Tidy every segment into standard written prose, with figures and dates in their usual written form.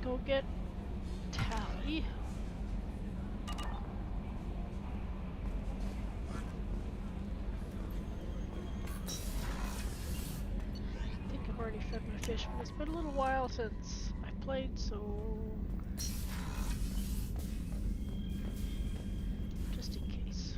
go get Tally. I think I've already fed my fish, but it's been a little while since I played, so just in case.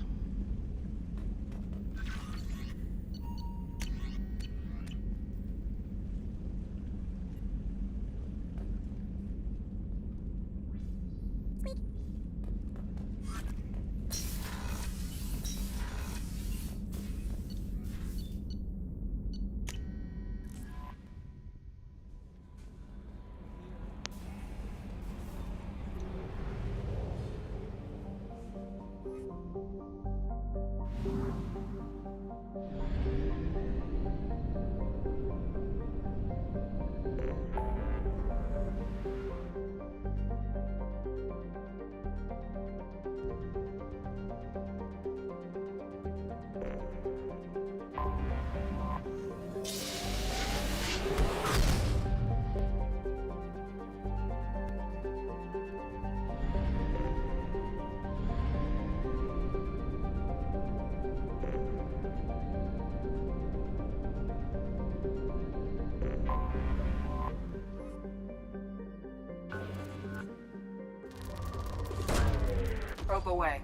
Probe away.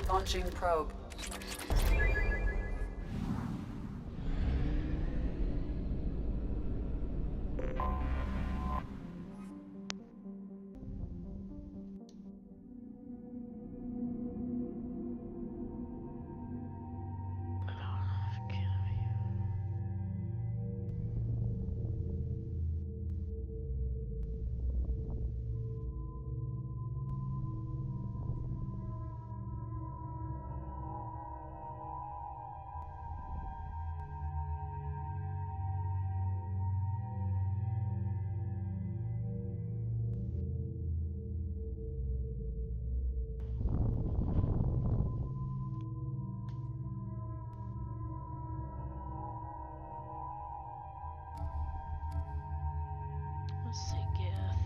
Launching probe. Let's see, Geth.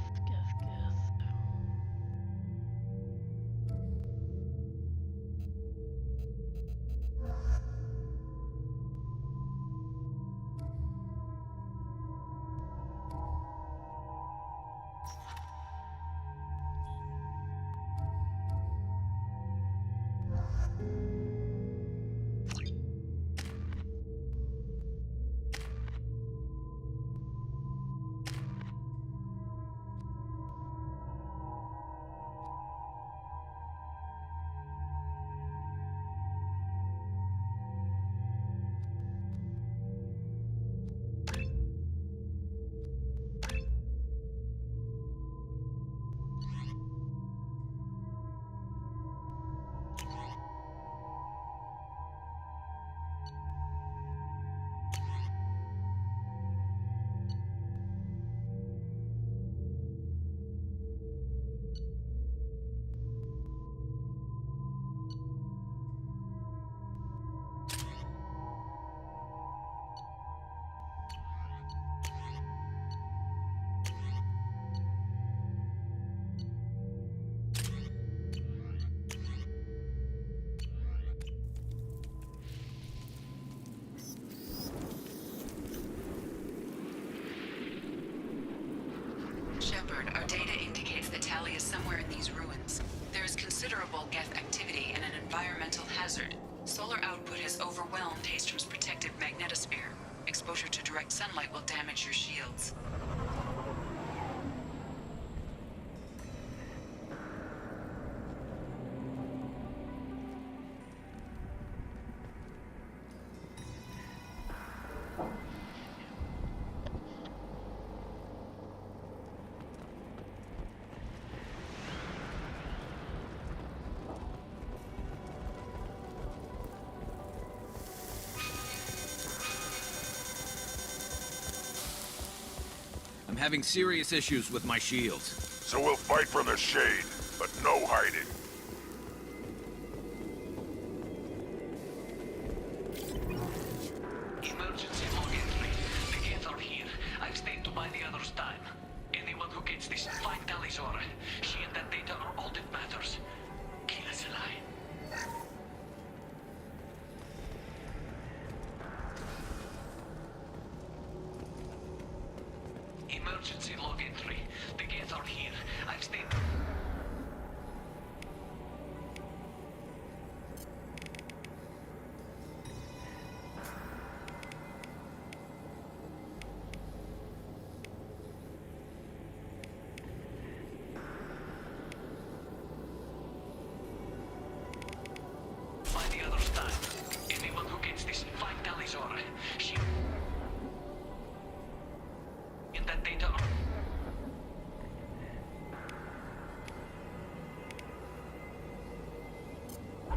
Shepard, our data indicates that Tally is somewhere in these ruins. There is considerable Geth activity and an environmental hazard. Solar output has overwhelmed Hastrom's protective magnetosphere. Exposure to direct sunlight will damage your shields. I'm having serious issues with my shields. So we'll fight from the shade. but no hiding. Emergency log entry. The gates are here. I've stayed to buy the others time. Anyone who gets this, find Talizor. She and that data are all that matters. Kill us alive. Emergency log entry. The gates are here. I've stayed... By the other's time. Anyone who gets this, find Talizor. She... and that data are...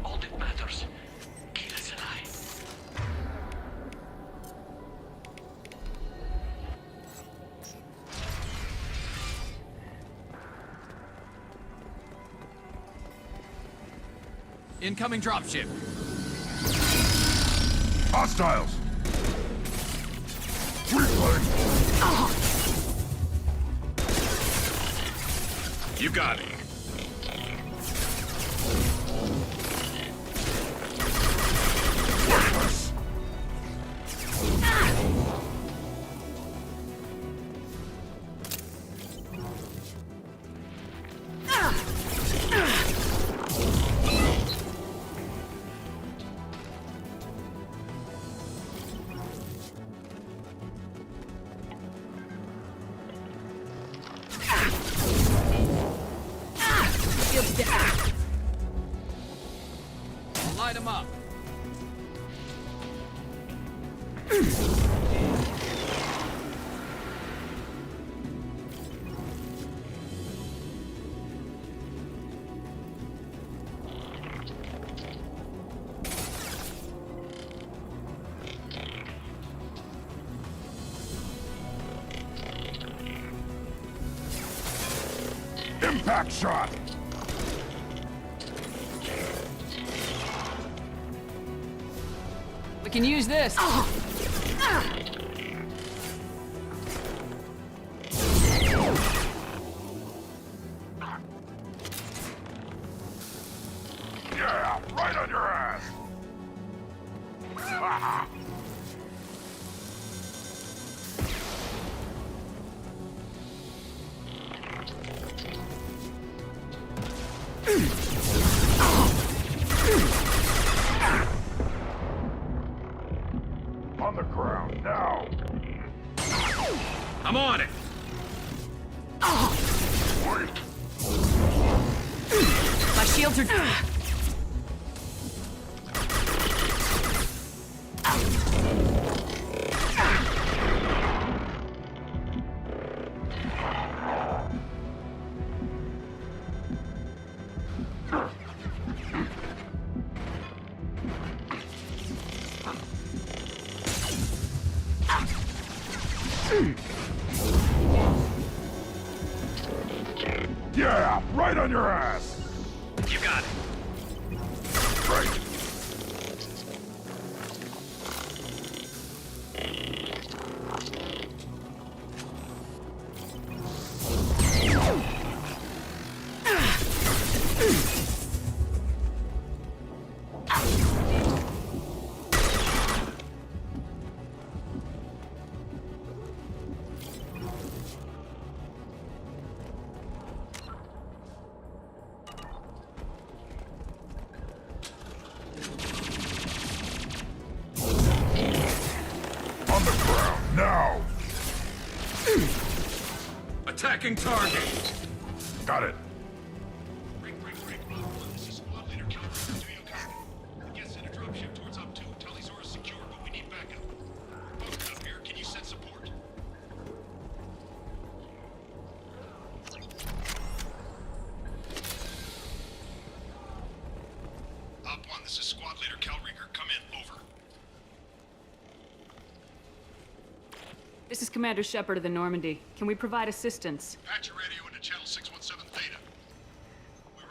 all that matters. Kill us alive. Incoming dropship. Hostiles! Replay! You got it. Light them up. Impact shot! We can use this. Yeah, right on your ass! Ah. On the ground, now! I'm on it. Wait! My shields are... Yeah, right on your ass! You got it. Right. On the ground, now! Attacking target. Got it. This is Squad Leader Calvert. Do you copy? Guess in a dropship towards Up 2. Talizor is secure, but we need backup. We're posted up here. Can you send support? Up 1, this is Squad Leader Calrieger. Come in. Over. This is Commander Shepard of the Normandy. Can we provide assistance? Patch your radio into channel 617 Theta. We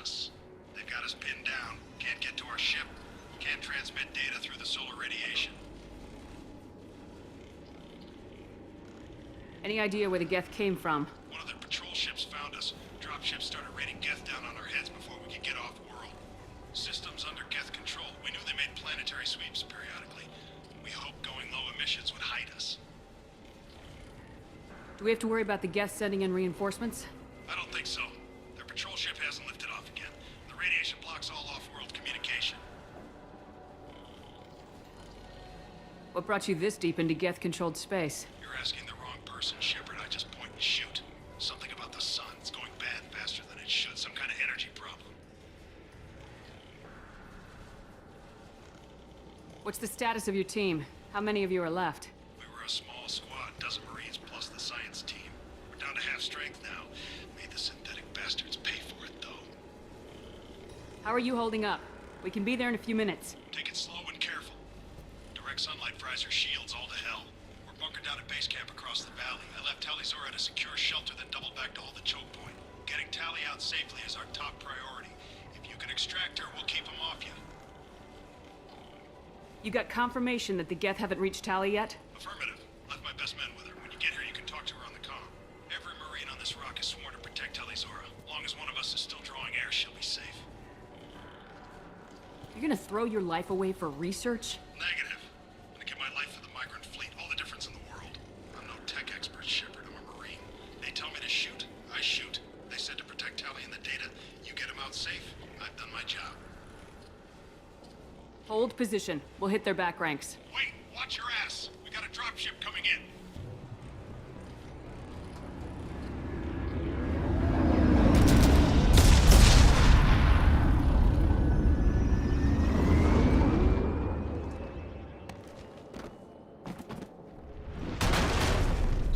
us. They've got us pinned down. Can't get to our ship. Can't transmit data through the solar radiation. Any idea where the Geth came from? One of their patrol ships found us. Dropships started raining Geth down on our heads before we could get off-world. Systems under Geth control. We knew they made planetary sweeps periodically. We hoped going low emissions would hide us. Do we have to worry about the Geth sending in reinforcements? I don't think so. Their patrol ship hasn't lifted off again. The radiation blocks all off-world communication. What brought you this deep into Geth-controlled space? You're asking the wrong person, Shepard. I just point and shoot. Something about the sun. It's going bad faster than it should. Some kind of energy problem. What's the status of your team? How many of you are left? We were a small squad, dozen Marines plus the science team. We're down to half strength now. Made the synthetic bastards pay for it, though. How are you holding up? We can be there in a few minutes. Take it slow and careful. Direct sunlight fries our shields all to hell. We're bunkered down at base camp across the valley. I left Talizora at a secure shelter, then doubled back to hold the choke point. Getting Tally out safely is our top priority. If you can extract her, we'll keep them off you. You got confirmation that the Geth haven't reached Tali yet? Affirmative. Left my best men with her. When you get here, you can talk to her on the comm. Every Marine on this rock is sworn to protect Talizora. As long as one of us is still drawing air, she'll be safe. You're gonna throw your life away for research? Negative. I'm gonna give my life for the migrant fleet. All the difference in the world. I'm no tech expert, Shepard. I'm a Marine. They tell me to shoot. I shoot. They said to protect Tally and the data. You get them out safe. I've done my job. Hold position. We'll hit their back ranks. Wait, watch your ass. We got a dropship coming in.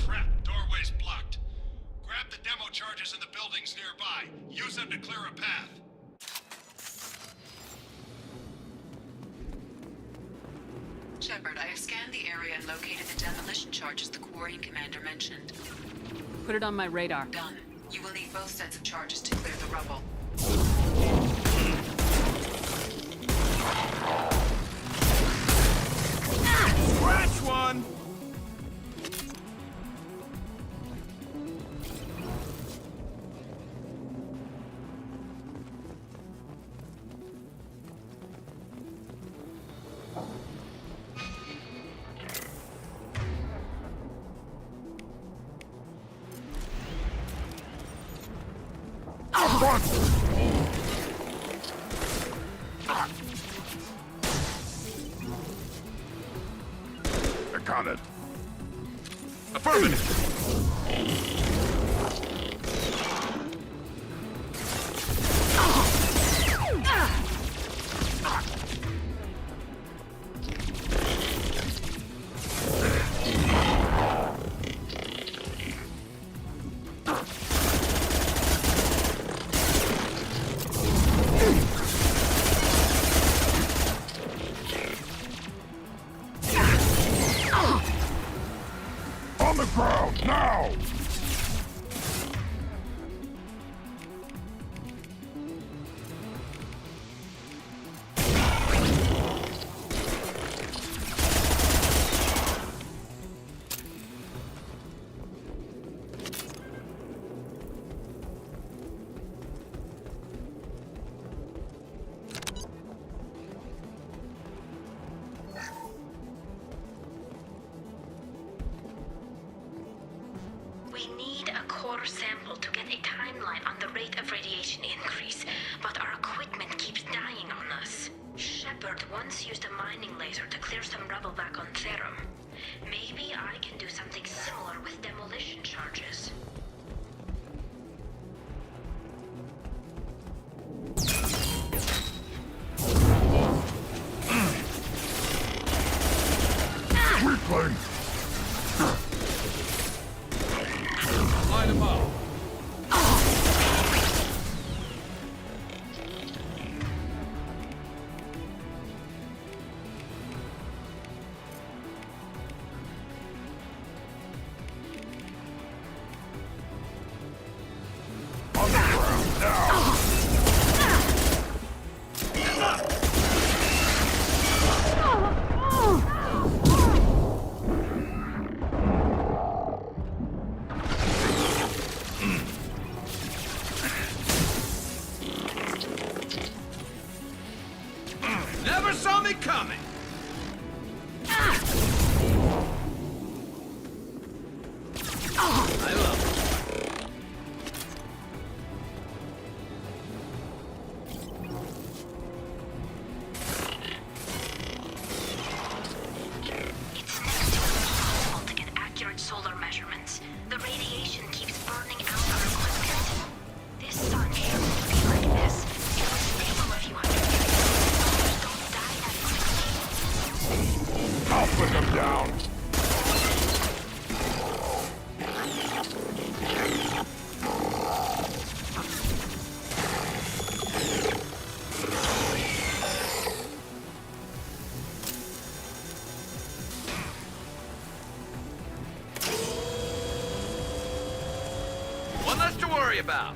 Crap, doorway's blocked. Grab the demo charges in the buildings nearby. Use them to clear a path. Shepard, I have scanned the area and located the demolition charges the Quarian commander mentioned. Put it on my radar. Done. You will need both sets of charges to clear the rubble. Scratch one! I got it. Affirmative! On the ground, now! We need a core sample to get a timeline on the rate of radiation increase, but our equipment keeps dying on us. Shepard once used a mining laser to clear some rubble back on Therum. Maybe I can do something similar with demolition charges. Weakling! Line them up. On the ground, now! coming! I love it. It's next to impossible to get accurate solar measurements. The radiation keeps burning out our equipment. This sun shouldn't be like this. It was stable a few hundred years ago. Don't die that quickly. I'll put them down. One less to worry about.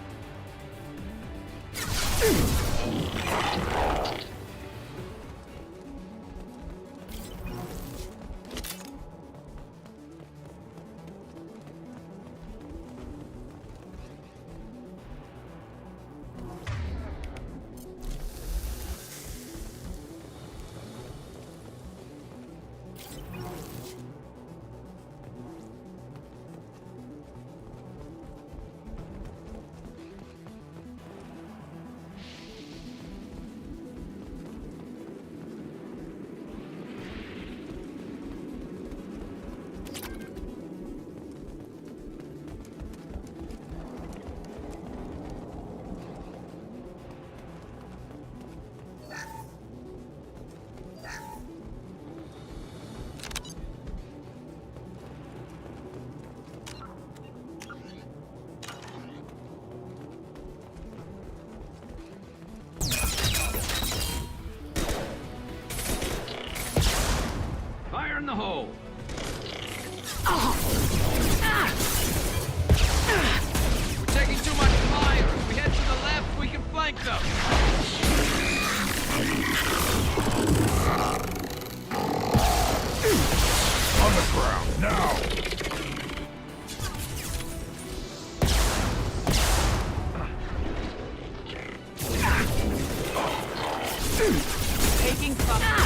Fire in the hole. We're taking too much fire. If we head to the left, we can flank them. On the ground, now! Taking fire.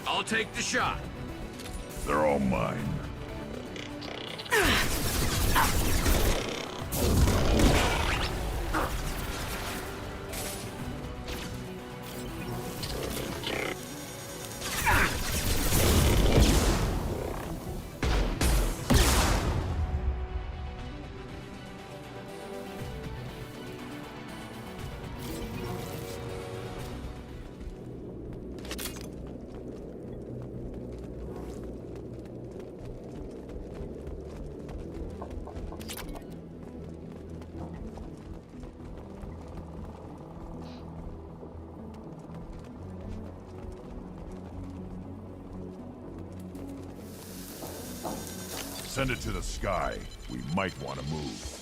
I'll take the shot. They're all mine. Send it to the sky. We might want to move.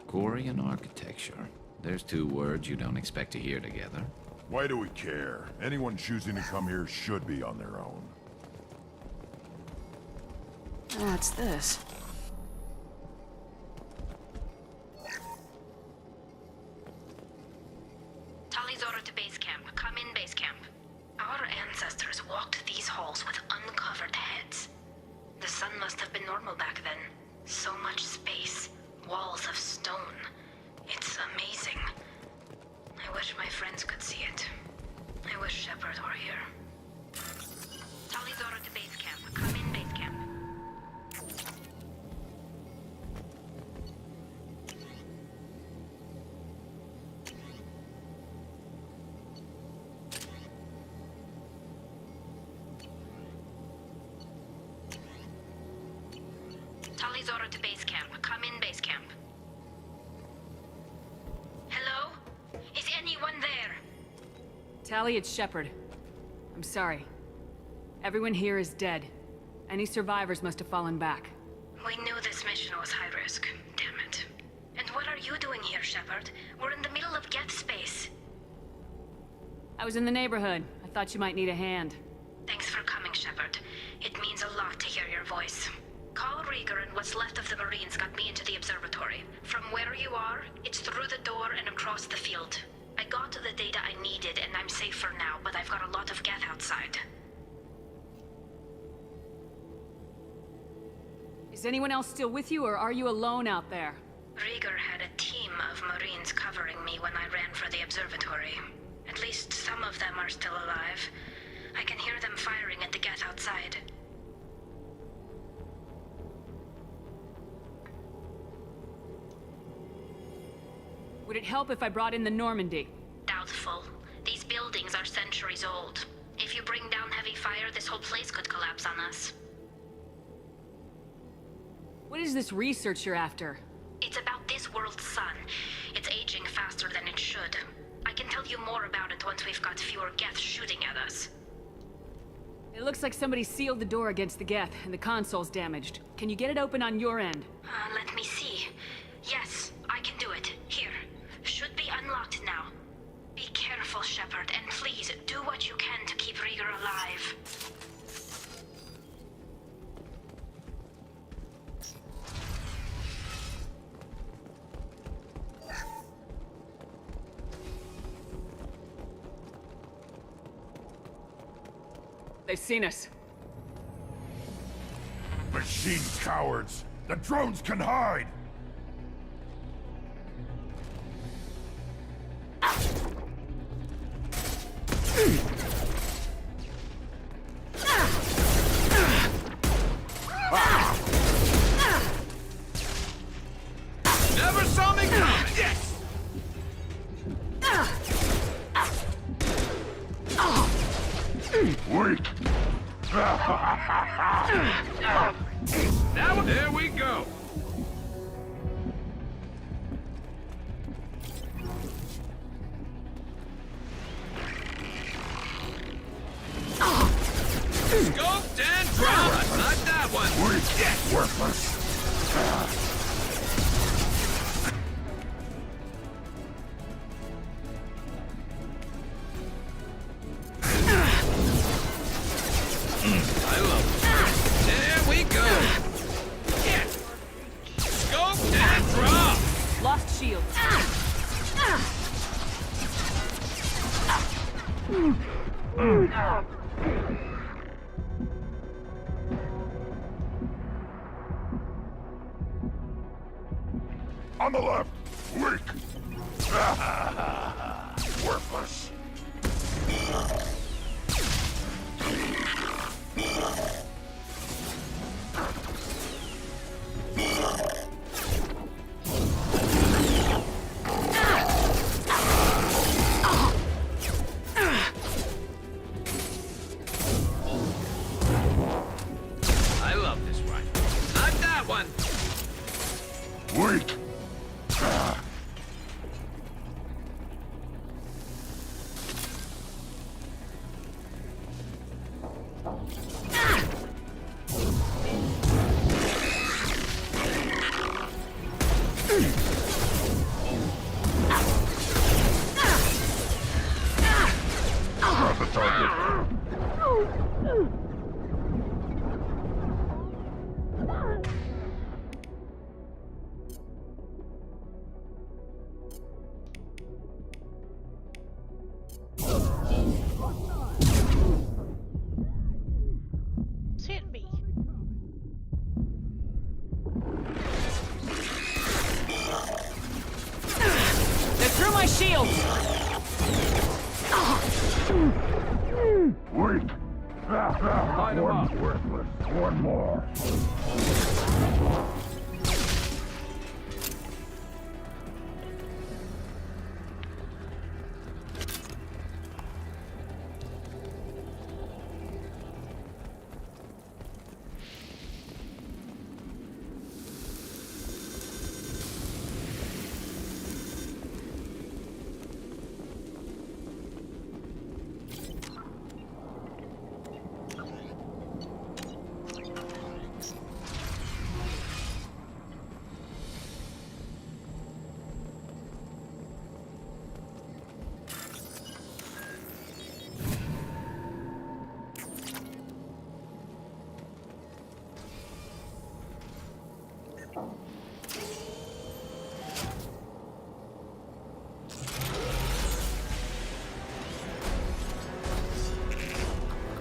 Korean architecture. There's two words you don't expect to hear together. Why do we care? Anyone choosing to come here should be on their own. What's this? Talizora to base camp. Come in, base camp. Our ancestors walked these halls with uncovered heads. The sun must have been normal back then. So much space. Walls of stone. It's amazing. I wish my friends could see it. I wish Shepard were here. Talizora to base camp. Come in, base camp. Talizora to base camp. Come in, base camp. Tally, it's Shepard. I'm sorry. Everyone here is dead. Any survivors must have fallen back. We knew this mission was high risk. Damn it. And what are you doing here, Shepard? We're in the middle of Geth space. I was in the neighborhood. I thought you might need a hand. Thanks for coming, Shepard. It means a lot to hear your voice. Call Rieger and what's left of the Marines got me into the observatory. From where you are, it's through the door and across the field. I got the data I needed and I'm safe for now, but I've got a lot of Geth outside. Is anyone else still with you, or are you alone out there? Rieger had a team of Marines covering me when I ran for the observatory. At least some of them are still alive. I can hear them firing at the Geth outside. Would it help if I brought in the Normandy? Doubtful. These buildings are centuries old. If you bring down heavy fire, this whole place could collapse on us. What is this research you're after? It's about this world's sun. It's aging faster than it should. I can tell you more about it once we've got fewer Geth shooting at us. It looks like somebody sealed the door against the Geth, and the console's damaged. Can you get it open on your end? Let me see. Yes, I can do it. Here. Should be unlocked now. Be careful, Shepard, and please do what you can to keep Rieger alive. They've seen us. Machine cowards! The drones can hide! Never saw me coming! Yes! Weak! Now, there we go! Scoped and dropped! Not that one! Weak! Yes! Worthless! I love it. There we go! Yes! Scoped and dropped! Lost shield. On the left! Weak! Worthless! I love this one. Not that one! Weak! Got the target. It's hitting me. They're through my shield! Weak! One worthless. One more.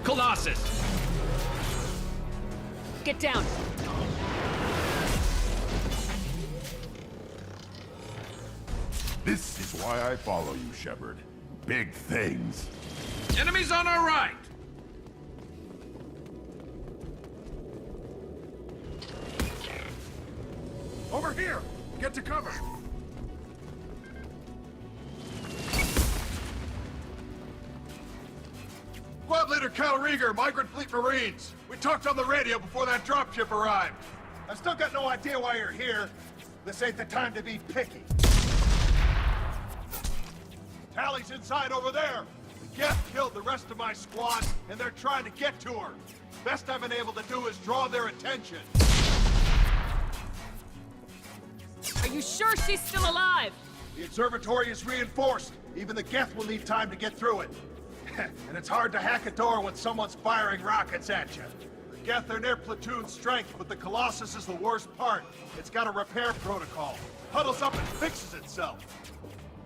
Colossus! Get down! This is why I follow you, Shepard. Big things. Enemies on our right! Over here! Get to cover! Squad Leader Cal Rieger, Migrant Fleet Marines. We talked on the radio before that dropship arrived. I've still got no idea why you're here. This ain't the time to be picky. Tally's inside over there. The Geth killed the rest of my squad, and they're trying to get to her. Best I've been able to do is draw their attention. Are you sure she's still alive? The observatory is reinforced. Even the Geth will need time to get through it. And it's hard to hack a door when someone's firing rockets at you. The Geth are near platoon strength, but the Colossus is the worst part. It's got a repair protocol. Huddles up and fixes itself.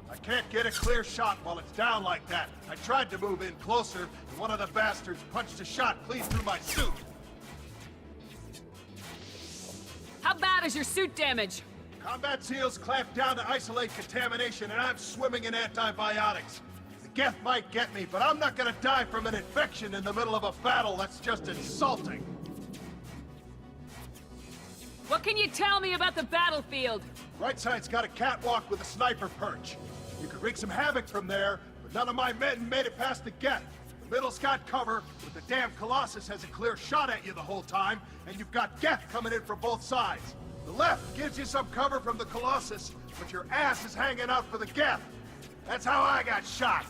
I can't get a clear shot while it's down like that. I tried to move in closer, and one of the bastards punched a shot clean through my suit. How bad is your suit damage? Combat SEALs clamp down to isolate contamination, and I'm swimming in antibiotics. The Geth might get me, but I'm not gonna die from an infection in the middle of a battle. That's just insulting. What can you tell me about the battlefield? Right side's got a catwalk with a sniper perch. You could wreak some havoc from there, but none of my men made it past the Geth. The middle's got cover, but the damn Colossus has a clear shot at you the whole time, and you've got Geth coming in from both sides. The left gives you some cover from the Colossus, but your ass is hanging out for the Geth. That's how I got shot.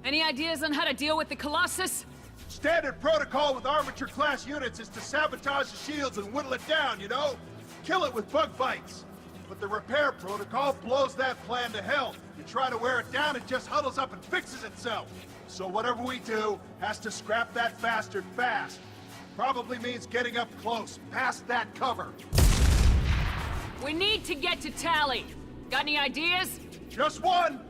Any ideas on how to deal with the Colossus? Standard protocol with armature-class units is to sabotage the shields and whittle it down, you know? Kill it with bug bites. But the repair protocol blows that plan to hell. You try to wear it down, it just huddles up and fixes itself. So whatever we do has to scrap that bastard fast. Probably means getting up close, past that cover. We need to get to Tally. Got any ideas? Just one!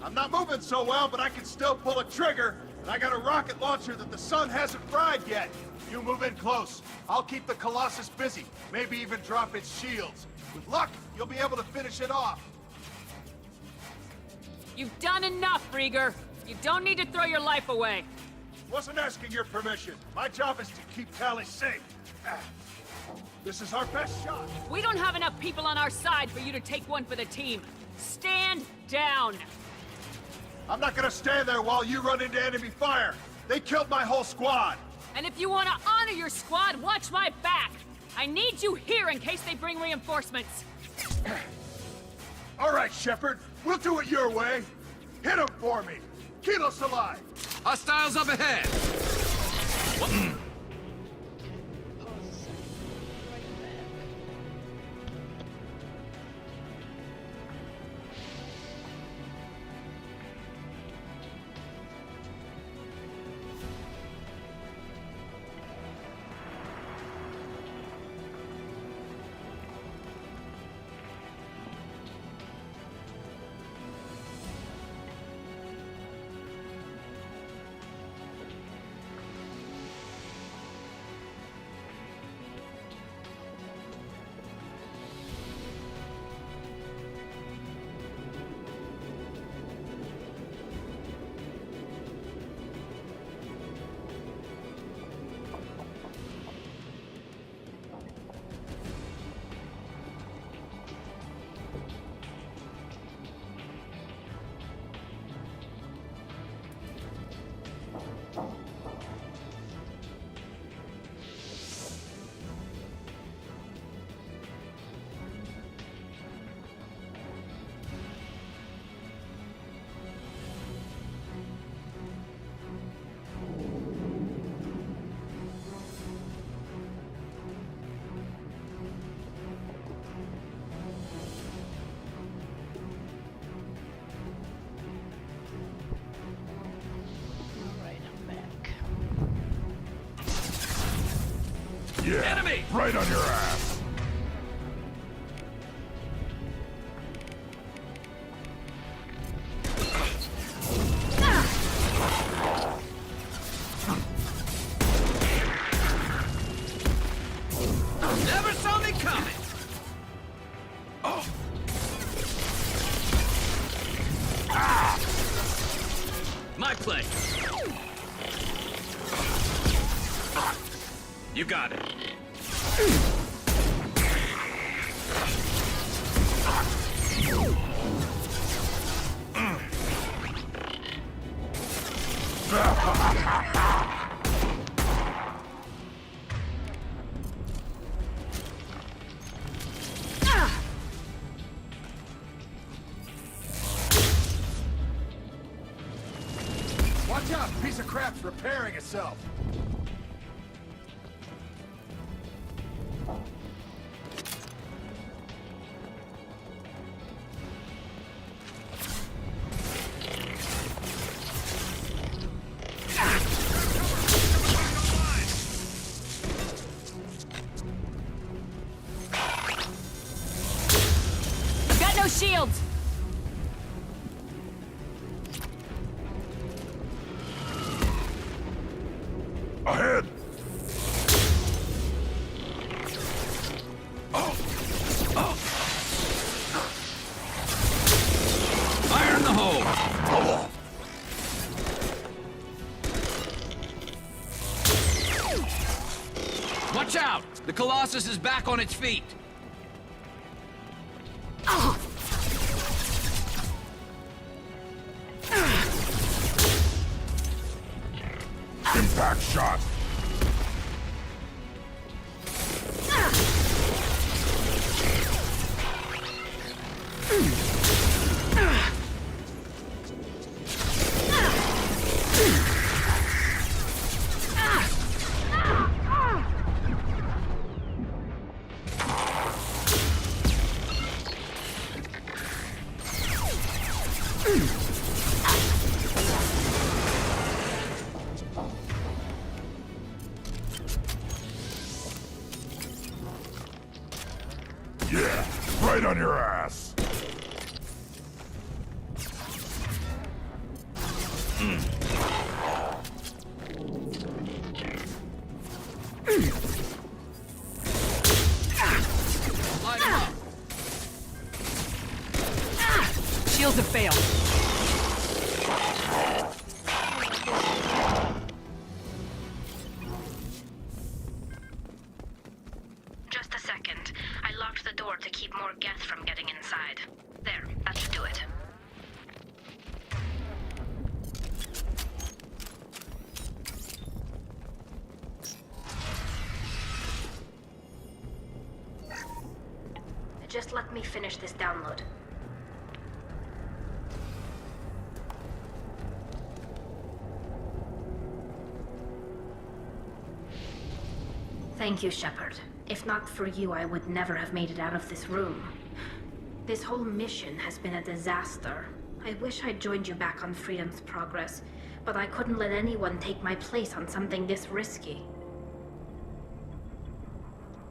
I'm not moving so well, but I can still pull a trigger, and I got a rocket launcher that the sun hasn't fried yet. You move in close. I'll keep the Colossus busy, maybe even drop its shields. With luck, you'll be able to finish it off. You've done enough, Rieger. You don't need to throw your life away. Wasn't asking your permission. My job is to keep Tally safe. This is our best shot. We don't have enough people on our side for you to take one for the team. Stand down. I'm not gonna stand there while you run into enemy fire. They killed my whole squad. And if you want to honor your squad, watch my back. I need you here in case they bring reinforcements. All right, Shepard. We'll do it your way. Hit him for me. Kilos alive. Hostiles up ahead! Pause a second. Right back. Yeah, Enemy! right on your ass. Never saw me coming! My pleasure. You got it. Watch out! Piece of crap's repairing itself. I've got no shields! Ahead. Fire in the hole! Watch out! The Colossus is back on its feet! Impact shot. Yeah, right on your ass. Light him up! Shields have failed. Just a second. I locked the door to keep more Geth from getting inside. There, that should do it. Just let me finish this download. Thank you, Shepard. If not for you, I would never have made it out of this room. This whole mission has been a disaster. I wish I'd joined you back on Freedom's Progress, but I couldn't let anyone take my place on something this risky.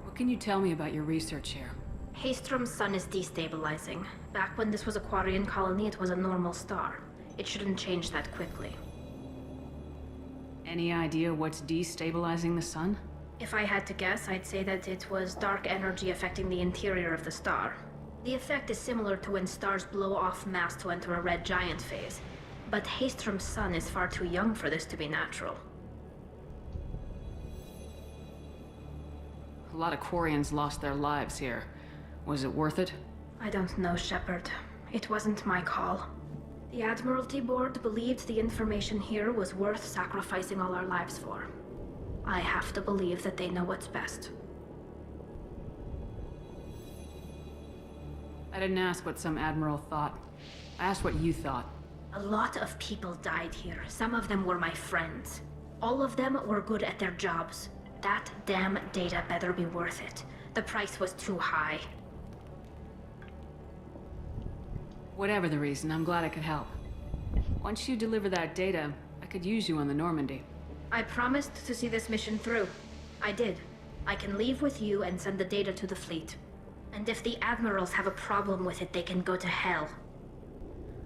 What can you tell me about your research here? Haystrom's sun is destabilizing. Back when this was a Quarian colony, it was a normal star. It shouldn't change that quickly. Any idea what's destabilizing the sun? If I had to guess, I'd say that it was dark energy affecting the interior of the star. The effect is similar to when stars blow off mass to enter a red giant phase. But Haystrom's sun is far too young for this to be natural. A lot of Quarians lost their lives here. Was it worth it? I don't know, Shepard. It wasn't my call. The Admiralty Board believed the information here was worth sacrificing all our lives for. I have to believe that they know what's best. I didn't ask what some admiral thought. I asked what you thought. A lot of people died here. Some of them were my friends. All of them were good at their jobs. That damn data better be worth it. The price was too high. Whatever the reason, I'm glad I could help. Once you deliver that data, I could use you on the Normandy. I promised to see this mission through. I did. I can leave with you and send the data to the fleet. And if the admirals have a problem with it, they can go to hell.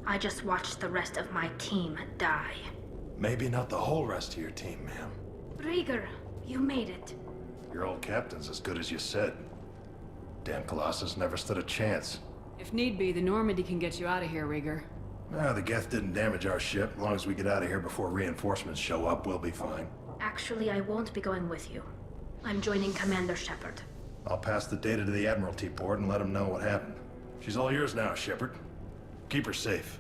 I just watched the rest of my team die. Maybe not the whole rest of your team, ma'am. Rieger, you made it. Your old captain's as good as you said. Damn Colossus never stood a chance. If need be, the Normandy can get you out of here, Rieger. The Geth didn't damage our ship. As long as we get out of here before reinforcements show up, we'll be fine. Actually, I won't be going with you. I'm joining Commander Shepard. I'll pass the data to the Admiralty port and let them know what happened. She's all yours now, Shepard. Keep her safe.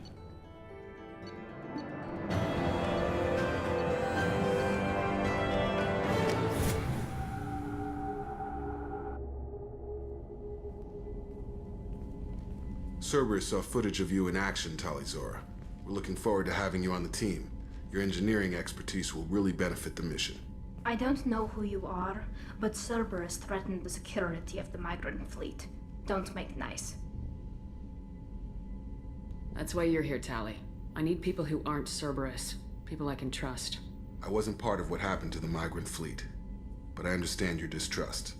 Cerberus saw footage of you in action, Talizora. We're looking forward to having you on the team. Your engineering expertise will really benefit the mission. I don't know who you are, but Cerberus threatened the security of the migrant fleet. Don't make nice. That's why you're here, Tali. I need people who aren't Cerberus. People I can trust. I wasn't part of what happened to the migrant fleet, but I understand your distrust.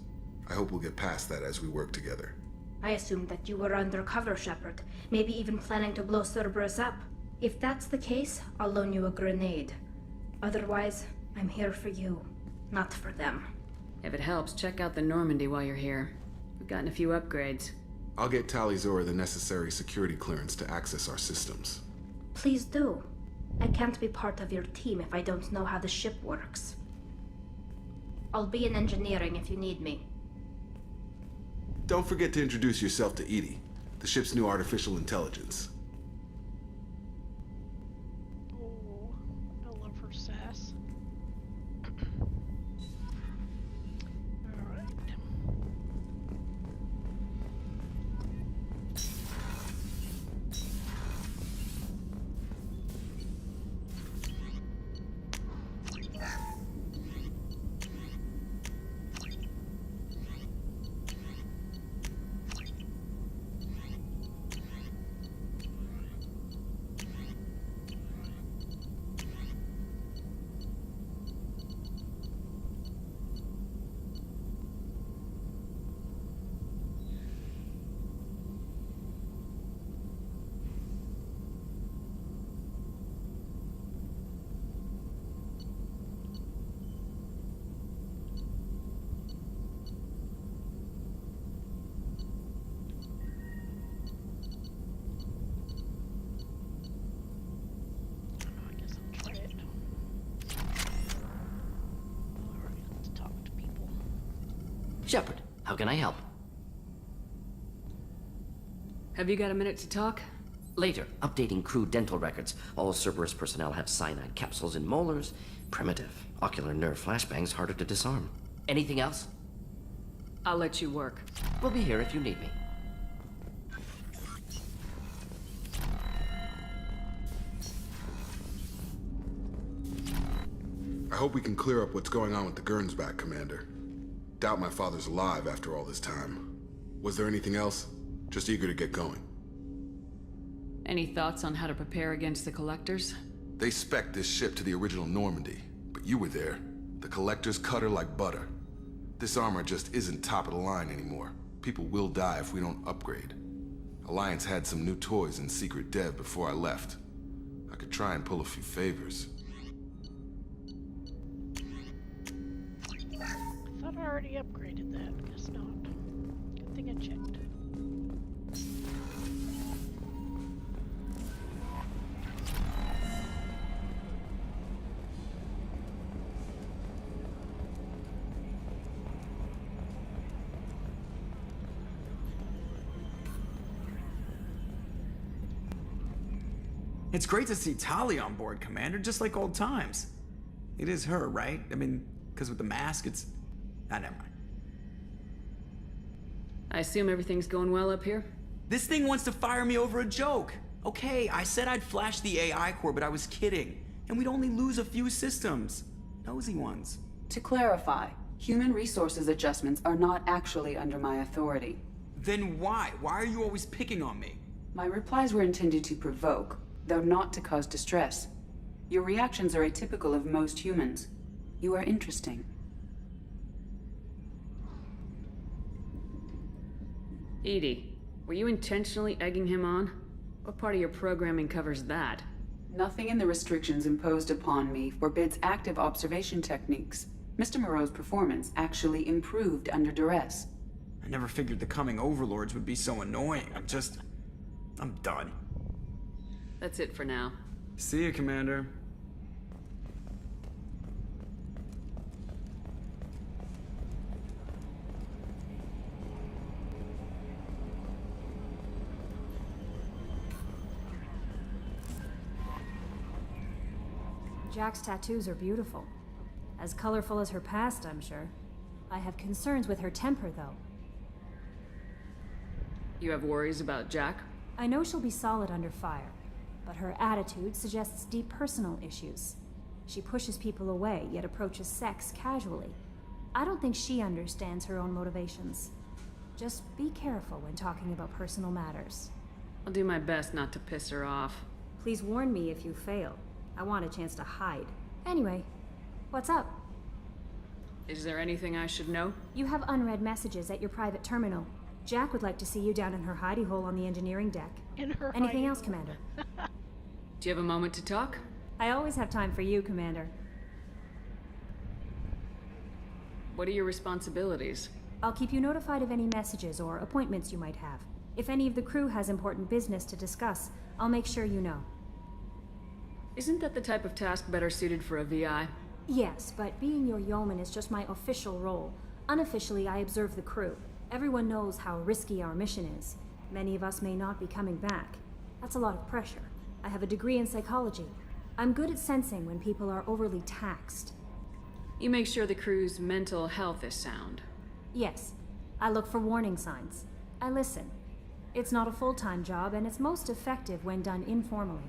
I hope we'll get past that as we work together. I assumed that you were undercover, Shepard. Maybe even planning to blow Cerberus up. If that's the case, I'll loan you a grenade. Otherwise, I'm here for you, not for them. If it helps, check out the Normandy while you're here. We've gotten a few upgrades. I'll get Talizora the necessary security clearance to access our systems. Please do. I can't be part of your team if I don't know how the ship works. I'll be in engineering if you need me. Don't forget to introduce yourself to Edie, the ship's new artificial intelligence. Oh, I love her sass. Alright. Shepard, how can I help? Have you got a minute to talk? Later, updating crew dental records. All Cerberus personnel have cyanide capsules in molars. Primitive. Ocular nerve flashbangs harder to disarm. Anything else? I'll let you work. We'll be here if you need me. I hope we can clear up what's going on with the Gernsback, Commander. Doubt my father's alive after all this time. Was there anything else? Just eager to get going. Any thoughts on how to prepare against the Collectors? They spec'd this ship to the original Normandy, but you were there. The Collectors cut her like butter. This armor just isn't top of the line anymore. People will die if we don't upgrade. Alliance had some new toys in secret dev before I left. I could try and pull a few favors. I thought I already upgraded that. Guess not. Good thing I checked. It's great to see Tali on board, Commander, just like old times. It is her, right? I mean, because with the mask, it's... Ah, never mind. I assume everything's going well up here? This thing wants to fire me over a joke. Okay, I said I'd flash the AI core, but I was kidding. And we'd only lose a few systems. Nosy ones. To clarify, human resources adjustments are not actually under my authority. Then why? Why are you always picking on me? My replies were intended to provoke, though not to cause distress. Your reactions are atypical of most humans. You are interesting. Edie, were you intentionally egging him on? What part of your programming covers that? Nothing in the restrictions imposed upon me forbids active observation techniques. Mr. Moreau's performance actually improved under duress. I never figured the coming overlords would be so annoying. I'm done. That's it for now. See you, Commander. Jack's tattoos are beautiful. As colorful as her past, I'm sure. I have concerns with her temper, though. You have worries about Jack? I know she'll be solid under fire, but her attitude suggests deep personal issues. She pushes people away, yet approaches sex casually. I don't think she understands her own motivations. Just be careful when talking about personal matters. I'll do my best not to piss her off. Please warn me if you fail. I want a chance to hide. Anyway, what's up? Is there anything I should know? You have unread messages at your private terminal. Jack would like to see you down in her hidey hole on the engineering deck. In her Anything hidey else, hole. Commander? Do you have a moment to talk? I always have time for you, Commander. What are your responsibilities? I'll keep you notified of any messages or appointments you might have. If any of the crew has important business to discuss, I'll make sure you know. Isn't that the type of task better suited for a VI? Yes, but being your yeoman is just my official role. Unofficially, I observe the crew. Everyone knows how risky our mission is. Many of us may not be coming back. That's a lot of pressure. I have a degree in psychology. I'm good at sensing when people are overly taxed. You make sure the crew's mental health is sound. Yes, I look for warning signs. I listen. It's not a full-time job, and it's most effective when done informally.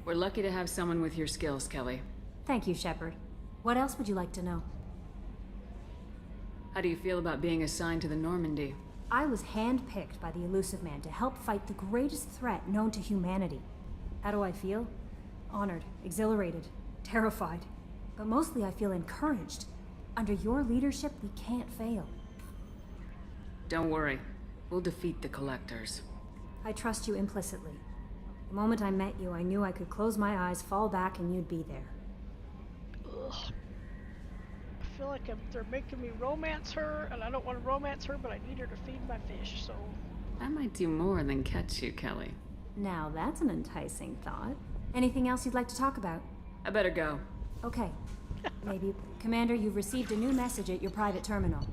We're lucky to have someone with your skills, Kelly. Thank you, Shepard. What else would you like to know? How do you feel about being assigned to the Normandy? I was handpicked by the Elusive Man to help fight the greatest threat known to humanity. How do I feel? Honored, exhilarated, terrified. But mostly I feel encouraged. Under your leadership, we can't fail. Don't worry. We'll defeat the Collectors. I trust you implicitly. The moment I met you, I knew I could close my eyes, fall back, and you'd be there. Ugh. I feel like they're making me romance her, and I don't want to romance her, but I need her to feed my fish, so... I might do more than catch you, Kelly. Now that's an enticing thought. Anything else you'd like to talk about? I better go. Okay. Maybe. Commander, you've received a new message at your private terminal.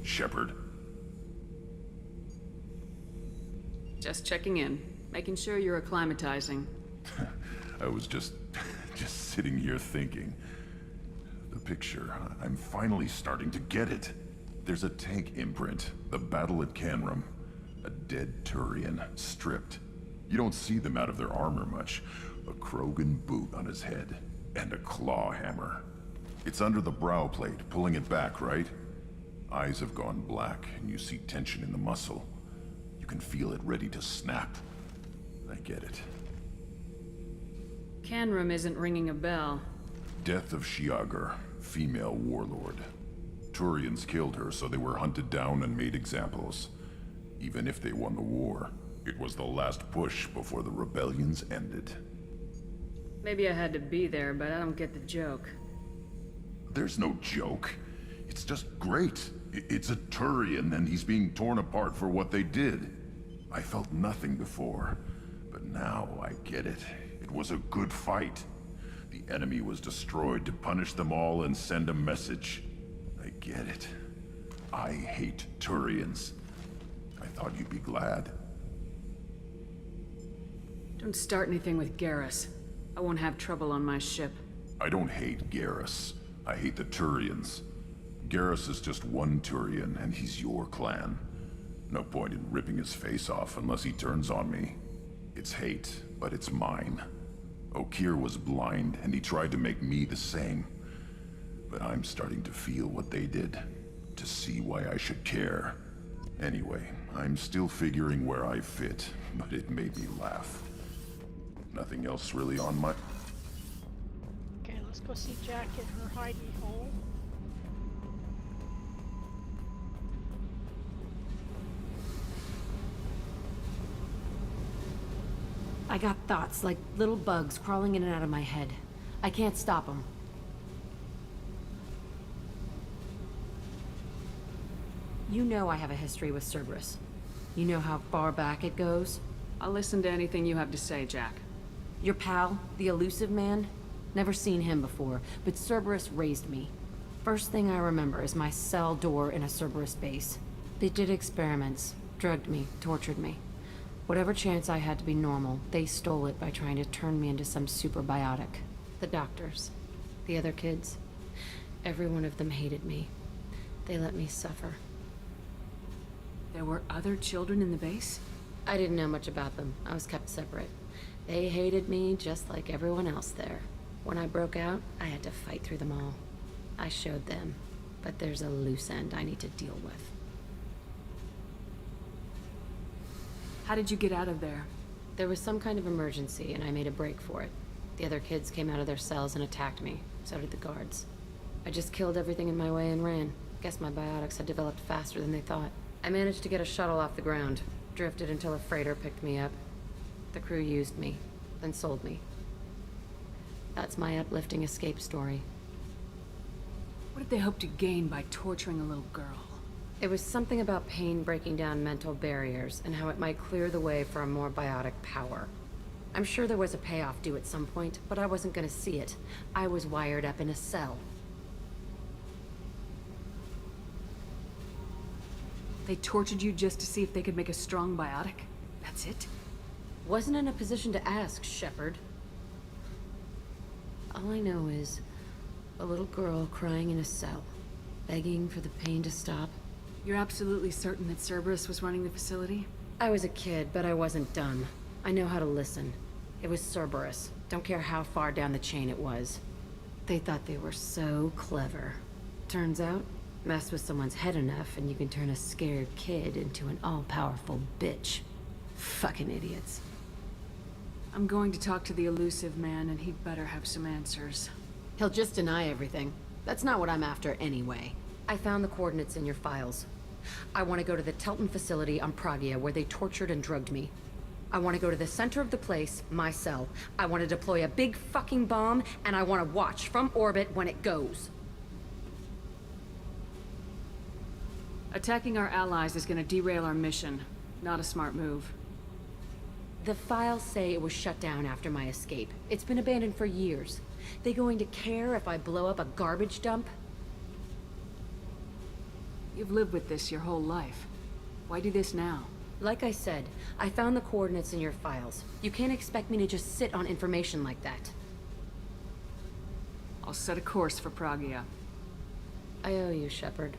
Shepard. Just checking in. Making sure you're acclimatizing. I was just sitting here thinking. The picture, I'm finally starting to get it. There's a tank imprint, the battle at Canrum. A dead Turian, stripped. You don't see them out of their armor much. A Krogan boot on his head, and a claw hammer. It's under the brow plate, pulling it back, right? Eyes have gone black, and you see tension in the muscle. You can feel it ready to snap. I get it. Canrum isn't ringing a bell. Death of Shiagar, female warlord. Turians killed her, so they were hunted down and made examples. Even if they won the war, it was the last push before the rebellions ended. Maybe I had to be there, but I don't get the joke. There's no joke. It's just great. It's a Turian, and he's being torn apart for what they did. I felt nothing before, but now I get it. It was a good fight. The enemy was destroyed to punish them all and send a message. I get it. I hate Turians. I thought you'd be glad. Don't start anything with Garrus. I won't have trouble on my ship. I don't hate Garrus. I hate the Turians. Garrus is just one Turian, and he's your clan. No point in ripping his face off unless he turns on me. It's hate, but it's mine. Okeer was blind, and he tried to make me the same. But I'm starting to feel what they did, to see why I should care. Anyway, I'm still figuring where I fit, but it made me laugh. Nothing else really on my... Okay, let's go see Jack in her hidey hole. I got thoughts like little bugs crawling in and out of my head. I can't stop them. You know I have a history with Cerberus. You know how far back it goes? I'll listen to anything you have to say, Jack. Your pal, the elusive man? Never seen him before, but Cerberus raised me. First thing I remember is my cell door in a Cerberus base. They did experiments, drugged me, tortured me. Whatever chance I had to be normal, they stole it by trying to turn me into some superbiotic. The doctors, the other kids, every one of them hated me. They let me suffer. There were other children in the base? I didn't know much about them. I was kept separate. They hated me just like everyone else there. When I broke out, I had to fight through them all. I showed them, but there's a loose end I need to deal with. How did you get out of there? There was some kind of emergency, and I made a break for it. The other kids came out of their cells and attacked me. So did the guards. I just killed everything in my way and ran. Guess my biotics had developed faster than they thought. I managed to get a shuttle off the ground. Drifted until a freighter picked me up. The crew used me, then sold me. That's my uplifting escape story. What did they hope to gain by torturing a little girl? It was something about pain breaking down mental barriers and how it might clear the way for a more biotic power. I'm sure there was a payoff due at some point, but I wasn't gonna see it. I was wired up in a cell. They tortured you just to see if they could make a strong biotic? That's it? Wasn't in a position to ask, Shepard. All I know is a little girl crying in a cell, begging for the pain to stop. You're absolutely certain that Cerberus was running the facility? I was a kid, but I wasn't dumb. I know how to listen. It was Cerberus. Don't care how far down the chain it was. They thought they were so clever. Turns out, mess with someone's head enough and you can turn a scared kid into an all-powerful bitch. Fucking idiots. I'm going to talk to the elusive man, and he'd better have some answers. He'll just deny everything. That's not what I'm after anyway. I found the coordinates in your files. I want to go to the Telton facility on Pragia where they tortured and drugged me. I want to go to the center of the place, my cell. I want to deploy a big fucking bomb, and I want to watch from orbit when it goes. Attacking our allies is going to derail our mission. Not a smart move. The files say it was shut down after my escape. It's been abandoned for years. They going to care if I blow up a garbage dump? You've lived with this your whole life. Why do this now? Like I said, I found the coordinates in your files. You can't expect me to just sit on information like that. I'll set a course for Pragia. I owe you, Shepard.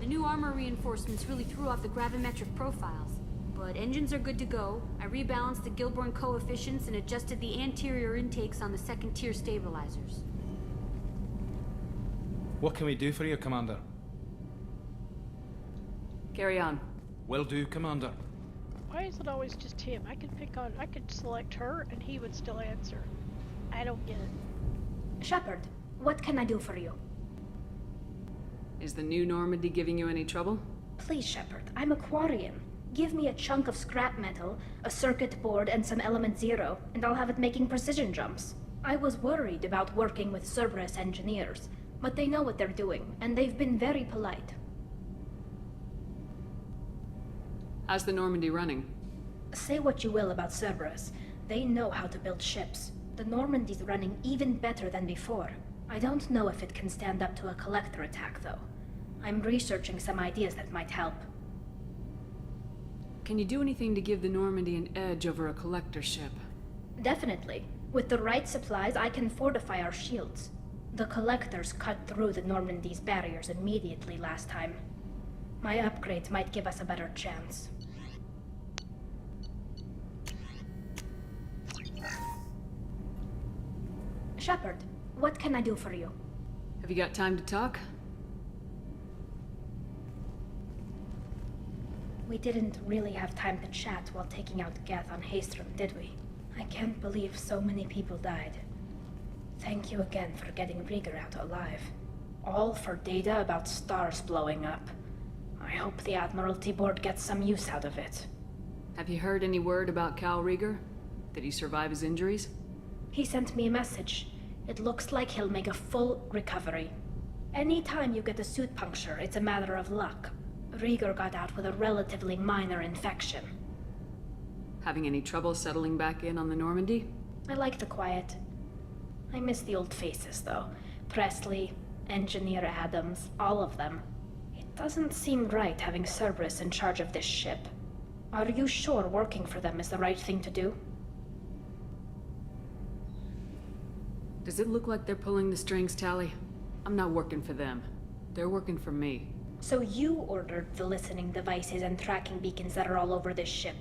The new armor reinforcements really threw off the gravimetric profiles. But engines are good to go. I rebalanced the Gilborn coefficients and adjusted the anterior intakes on the second-tier stabilizers. What can we do for you, Commander? Carry on. Will do, Commander. Why is it always just him? I could select her and he would still answer. I don't get it. Shepard, what can I do for you? Is the new Normandy giving you any trouble? Please, Shepard, I'm a Quarian. Give me a chunk of scrap metal, a circuit board, and some element zero, and I'll have it making precision jumps. I was worried about working with Cerberus engineers, but they know what they're doing, and they've been very polite. How's the Normandy running? Say what you will about Cerberus. They know how to build ships. The Normandy's running even better than before. I don't know if it can stand up to a collector attack, though. I'm researching some ideas that might help. Can you do anything to give the Normandy an edge over a collector ship? Definitely. With the right supplies, I can fortify our shields. The collectors cut through the Normandy's barriers immediately last time. My upgrades might give us a better chance. Shepard, what can I do for you? Have you got time to talk? We didn't really have time to chat while taking out Geth on Haestrom, did we? I can't believe so many people died. Thank you again for getting Rieger out alive. All for data about stars blowing up. I hope the Admiralty Board gets some use out of it. Have you heard any word about Cal Rieger? Did he survive his injuries? He sent me a message. It looks like he'll make a full recovery. Anytime you get a suit puncture, it's a matter of luck. Rieger got out with a relatively minor infection. Having any trouble settling back in on the Normandy? I like the quiet. I miss the old faces, though. Presley, Engineer Adams, all of them. It doesn't seem right having Cerberus in charge of this ship. Are you sure working for them is the right thing to do? Does it look like they're pulling the strings, Tali? I'm not working for them. They're working for me. So you ordered the listening devices and tracking beacons that are all over this ship.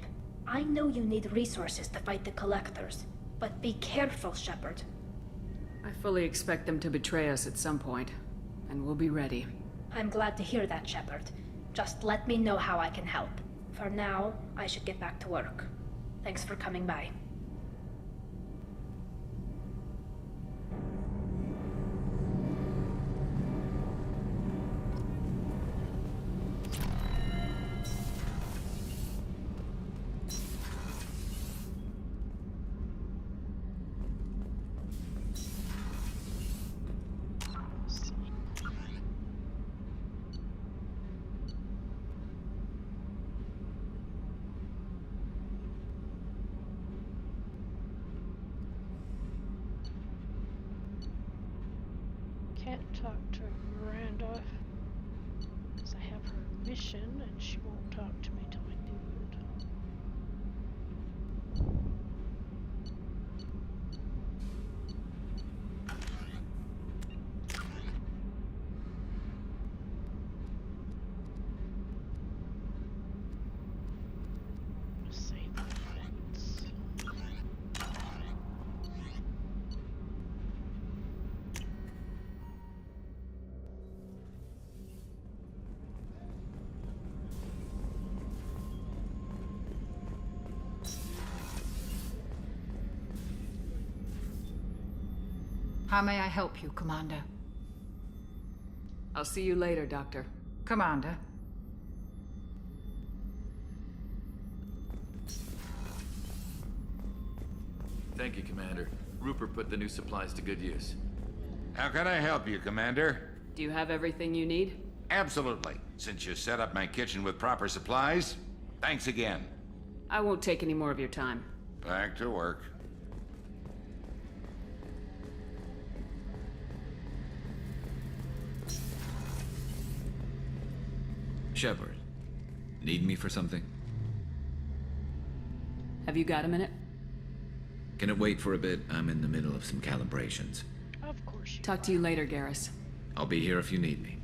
I know you need resources to fight the Collectors, but be careful, Shepard. I fully expect them to betray us at some point, and we'll be ready. I'm glad to hear that, Shepard. Just let me know how I can help. For now, I should get back to work. Thanks for coming by. Can't talk to Miranda because I have her mission and she won't talk to me till I do it. Save events. How may I help you, Commander? I'll see you later, Doctor. Commander? Thank you, Commander. Rupert put the new supplies to good use. How can I help you, Commander? Do you have everything you need? Absolutely. Since you set up my kitchen with proper supplies, thanks again. I won't take any more of your time. Back to work. Shepard, need me for something? Have you got a minute? Can it wait for a bit? I'm in the middle of some calibrations. Of course you Talk to you later, Garrus. I'll be here if you need me.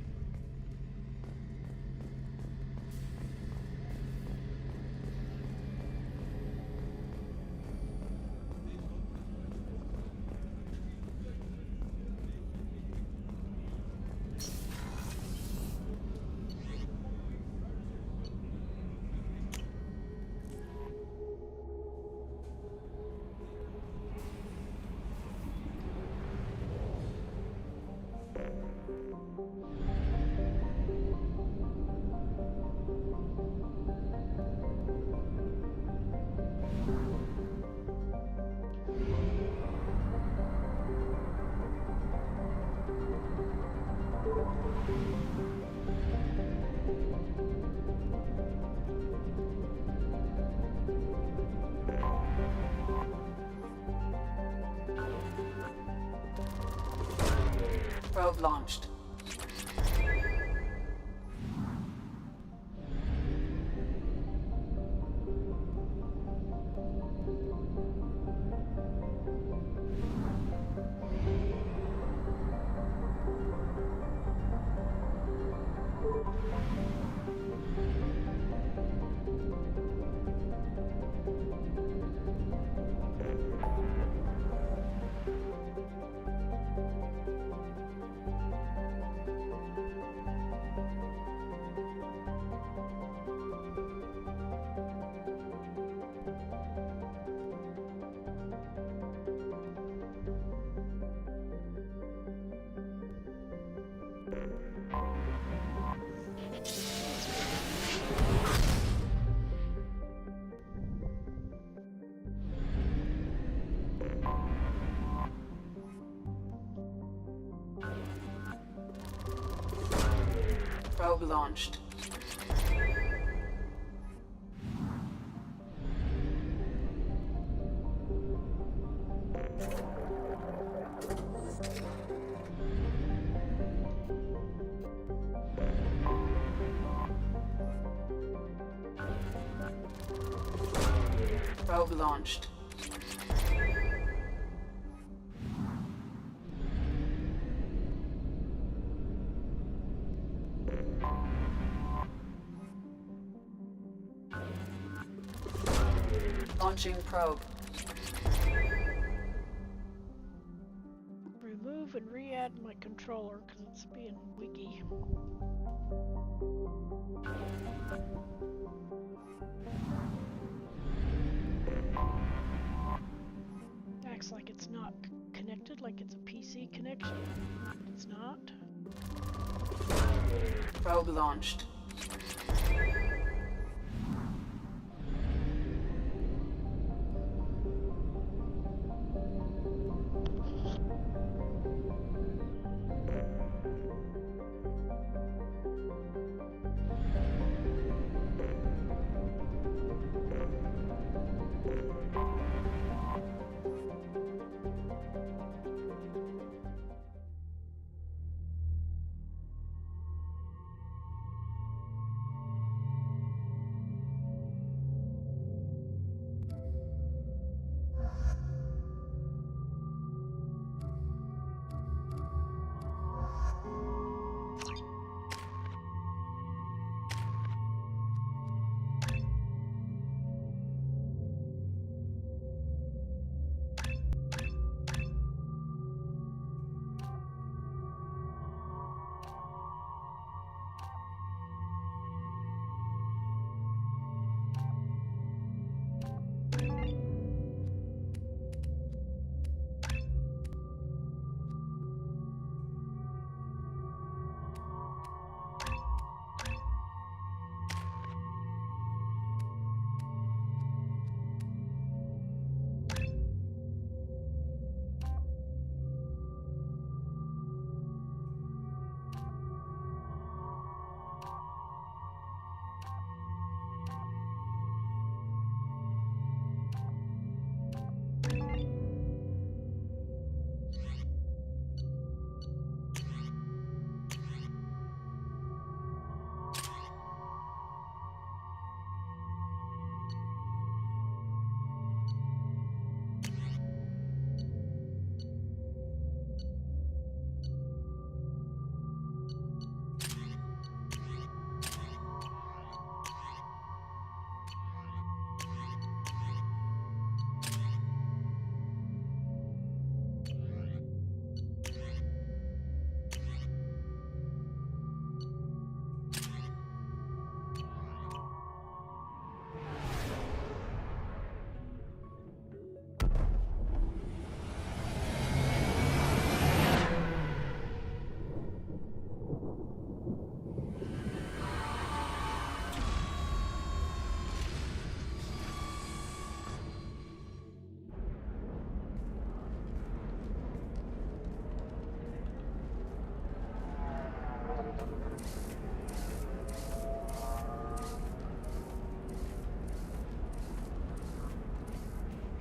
Probe launched. Probe launched. Probe launched. Launching probe. Remove and re-add my controller because it's being wiggy. Acts like it's not connected, like it's a PC connection. It's not. Probe launched.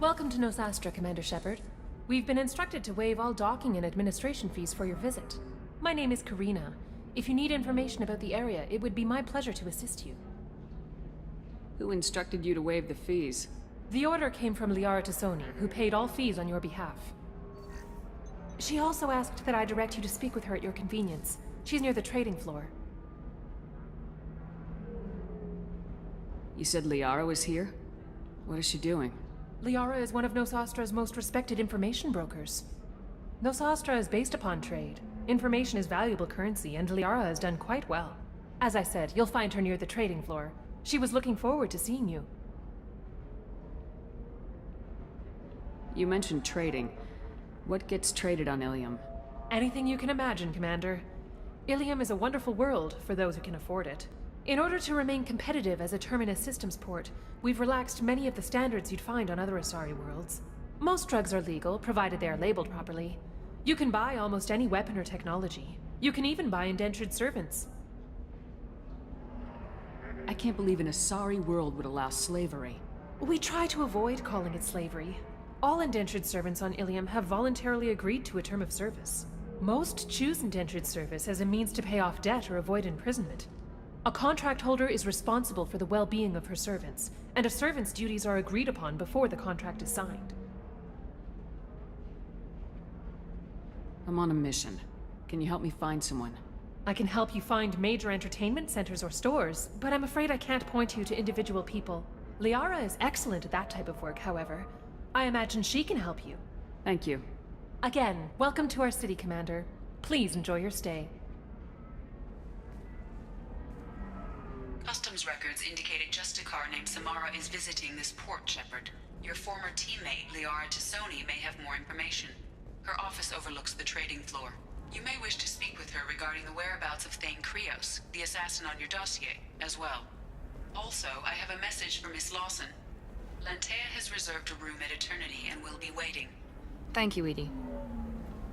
Welcome to Nosastra, Commander Shepard. We've been instructed to waive all docking and administration fees for your visit. My name is Karina. If you need information about the area, it would be my pleasure to assist you. Who instructed you to waive the fees? The order came from Liara Tassoni, who paid all fees on your behalf. She also asked that I direct you to speak with her at your convenience. She's near the trading floor. You said Liara was here? What is she doing? Liara is one of Nosastra's most respected information brokers. Nosastra is based upon trade. Information is valuable currency, and Liara has done quite well. As I said, you'll find her near the trading floor. She was looking forward to seeing you. You mentioned trading. What gets traded on Ilium? Anything you can imagine, Commander. Ilium is a wonderful world for those who can afford it. In order to remain competitive as a Terminus systems port, we've relaxed many of the standards you'd find on other Asari worlds. Most drugs are legal, provided they are labeled properly. You can buy almost any weapon or technology. You can even buy indentured servants. I can't believe an Asari world would allow slavery. We try to avoid calling it slavery. All indentured servants on Ilium have voluntarily agreed to a term of service. Most choose indentured service as a means to pay off debt or avoid imprisonment. A contract holder is responsible for the well-being of her servants, and a servant's duties are agreed upon before the contract is signed. I'm on a mission. Can you help me find someone? I can help you find major entertainment centers or stores, but I'm afraid I can't point you to individual people. Liara is excellent at that type of work, however. I imagine she can help you. Thank you. Again, welcome to our city, Commander. Please enjoy your stay. Customs records indicate a Justicar named Samara is visiting this port, Shepard. Your former teammate, Liara Tassoni, may have more information. Her office overlooks the trading floor. You may wish to speak with her regarding the whereabouts of Thane Krios, the assassin on your dossier, as well. Also, I have a message for Miss Lawson. Lantea has reserved a room at Eternity and will be waiting. Thank you, Edie.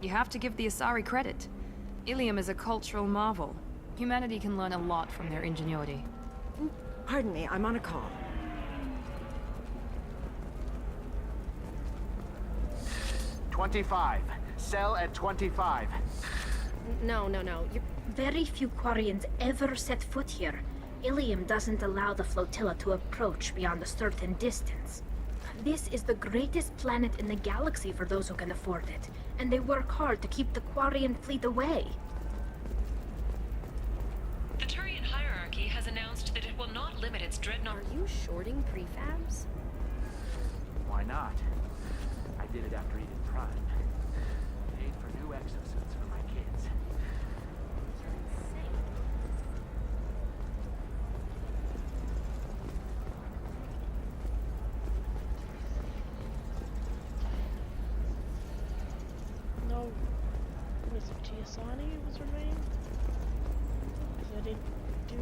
You have to give the Asari credit. Ilium is a cultural marvel. Humanity can learn a lot from their ingenuity. Pardon me, I'm on a call. "25. Cell at 25. No. Very few Quarians ever set foot here. Ilium doesn't allow the flotilla to approach beyond a certain distance. This is the greatest planet in the galaxy for those who can afford it, and they work hard to keep the Quarian fleet away. The Turian hierarchy has announced that it will not limit its dreadnought. Are you shorting prefabs? Why not? I did it after Eden Prime. Paid for new exosuits for my kids. No, was it Tiasani was her name? Because I didn't do